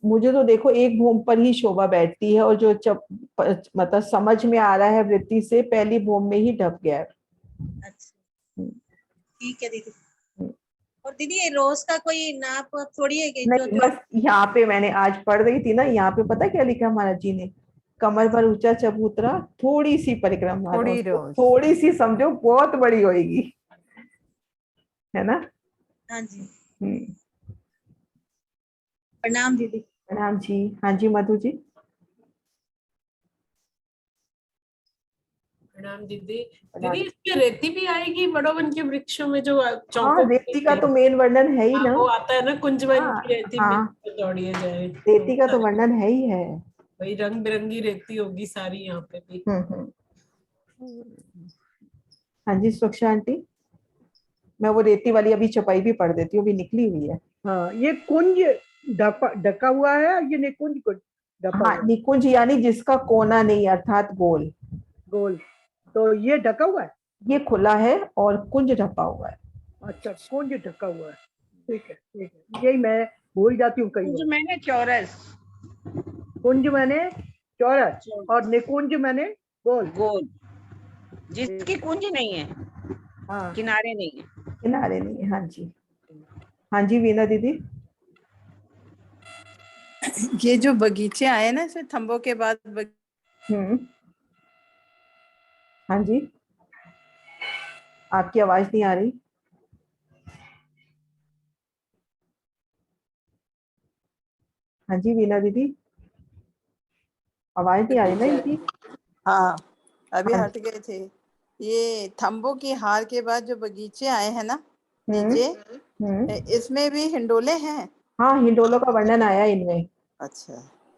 मुझे तो देखो 1 भूम पर ही शोभा बैठती है, और जो मतलब समझ में आ रहा है वृत्ति से, पहली भूम में ही ढक गया है। अच्छा ठीक है दीदी। और दीदी ये रोज का कोई नाप थोड़ी है कि नहीं, बस यहाँ पे मैंने आज पढ़ रही थी ना, यहाँ पे पता क्या लिखा महाराज जी ने, कमर भर ऊंचा चबूतरा, थोड़ी सी परिक्रमा, थोड़ी सी समझो बहुत बड़ी होगी, है ना। हाँ जी। प्रणाम दीदी। प्रणाम जी। हाँ जी मधु जी। प्रणाम दीदी। दीदी इसमें रेती भी आएगी बड़ो वन के वृक्षों में, जो हाँ, चौकों रेती का तो मेन वर्णन है ही ना। वो आता है ना, कुंजवन की रेती में हाँ, दौड़िए जाए, रेती का तो वर्णन है ही है। वही रंग बिरंगी रेती होगी सारी यहाँ पे भी। हाँ जी सुरक्षा आंटी, मैं वो रेती वाली अभी चपाई भी पढ़ देती हूँ, अभी निकली हुई है। हाँ, ये कुंज ढका हुआ है, ये निकुंज को ढका हाँ, निकुंज यानी जिसका कोना नहीं, अर्थात गोल। गोल, तो ये ढका हुआ है, ये खुला है, और कुंज ढका हुआ है। अच्छा, कुंज ढका हुआ है, ठीक है ठीक है, यही मैं भूल जाती हूँ कई बार। कुंज मैंने चौरस, कुंज मैंने चौरस, और निकुंज मैंने गोल। गोल, जिसकी कुंज नहीं है, हाँ, किनारे नहीं है। किनारे नहीं है। हाँ जी। हाँ जी वीना दीदी। ये जो बगीचे आए ना इसमें थंबों के बाद हाँ जी, आपकी आवाज नहीं आ रही। हाँ जी वीना दीदी, आवाज नहीं आ रही ना इनकी? हाँ अभी हाँ हट गए थे। ये थम्बों की हार के बाद जो बगीचे आए हैं ना हम्म नीचे, इसमें भी हिंडोले हैं। हाँ, हिंडोलों का वर्णन आया इनमें। अच्छा,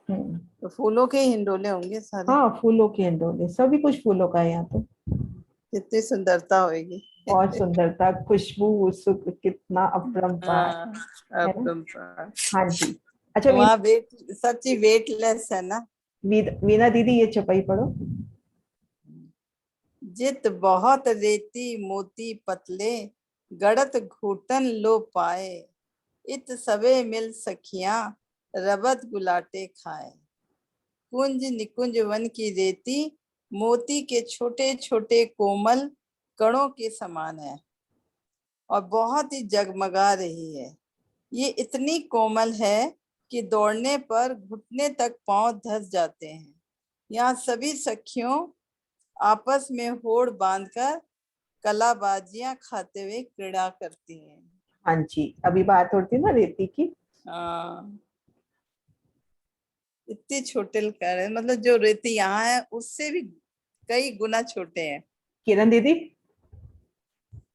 तो फूलों के हिंडोले होंगे सारे। हाँ, फूलों के हिंडोले, सभी कुछ फूलों का है यहाँ तो। कितनी सुंदरता होगी। बहुत सुंदरता, खुशबू, सुख, कितना अपरंपार हाँ है ना। अपरंपार। हाँ जी। अच्छा वहाँ वेट, सच्ची वेटलेस है ना। वीना दीदी ये चौपाई पढ़ो। जित बहुत रेती मोती पतले, गड़त घूटन लो पाए, इत सबे मिल सखियां रबत गुलाटे खाए। कुंज निकुंज वन की रेती मोती के छोटे छोटे कोमल कणों के समान है और बहुत ही जगमगा रही है। ये इतनी कोमल है कि दौड़ने पर घुटने तक पांव धंस जाते हैं। यहाँ सभी सखियों आपस में होड़ बांधकर कलाबाजियां खाते हुए क्रीड़ा करती हैं। हाँ जी, अभी बात होती है ना रेती की। हाँ, इतनी छोटे कर है, मतलब जो रेती यहाँ है उससे भी कई गुना छोटे हैं। किरण दीदी,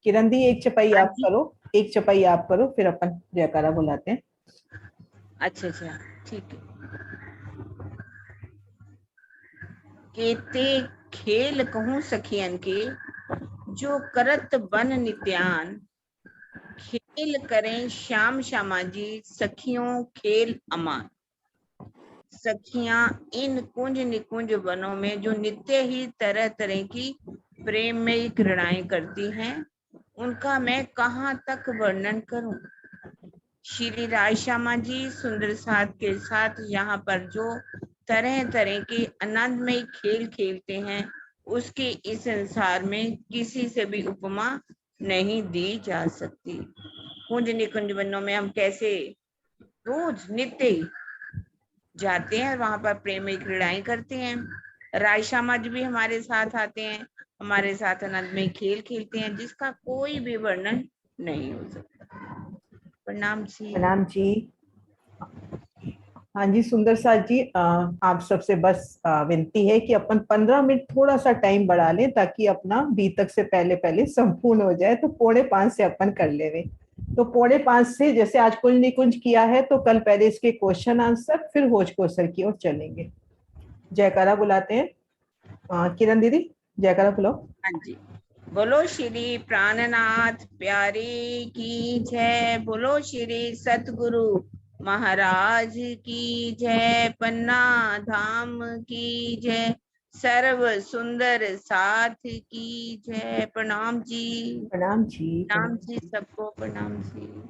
किरण दी एक चपाई हाँ आप जी। करो, एक चपाई आप करो, फिर अपन जयकारा बुलाते हैं। अच्छा अच्छा ठीक है। केते खेल कहूँ सखियन के, जो करत बन नित्यान, खेल करें श्याम श्यामा जी सखियों खेल अमान। सखियां इन कुंज निकुंज वनों में जो नित्य ही तरह तरह की प्रेम में क्रीड़ाएं करती हैं, उनका मैं कहाँ तक वर्णन करूं। श्री राय श्यामा जी सुंदर साथ के साथ यहाँ पर जो तरह तरह के आनंदमय खेल खेलते हैं, उसकी इस संसार में किसी से भी उपमा नहीं दी जा सकती। कुंज निकुंज वनों में हम कैसे रोज नित्य जाते हैं, वहां पर प्रेम में क्रीड़ाएं करते हैं। राय श्यामा जी भी हमारे साथ आते हैं, हमारे साथ आनंद में खेल खेलते हैं, जिसका कोई भी वर्णन नहीं हो सकता। प्रणाम जी। प्रणाम जी। हाँ जी सुंदर साथ जी, आप सबसे बस विनती है कि अपन 15 मिनट थोड़ा सा टाइम बढ़ा लें, ताकि अपना बीतक से पहले पहले संपूर्ण हो जाए। तो 4:45 से अपन कर ले। तो 4:45 से जैसे आज कुंज निकुंज किया है, तो कल पहले इसके क्वेश्चन आंसर, फिर होज कोसर की ओर चलेंगे। जयकारा बुलाते हैं। किरण दीदी जयकारा बुलाओ। हाँ जी। बोलो श्री प्राणनाथ प्यारे की जय, बोलो श्री सतगुरु महाराज की जय, पन्ना धाम की जय, सर्व सुंदर साथ की जय। प्रणाम जी। प्रणाम जी। प्रणाम जी, सबको प्रणाम जी।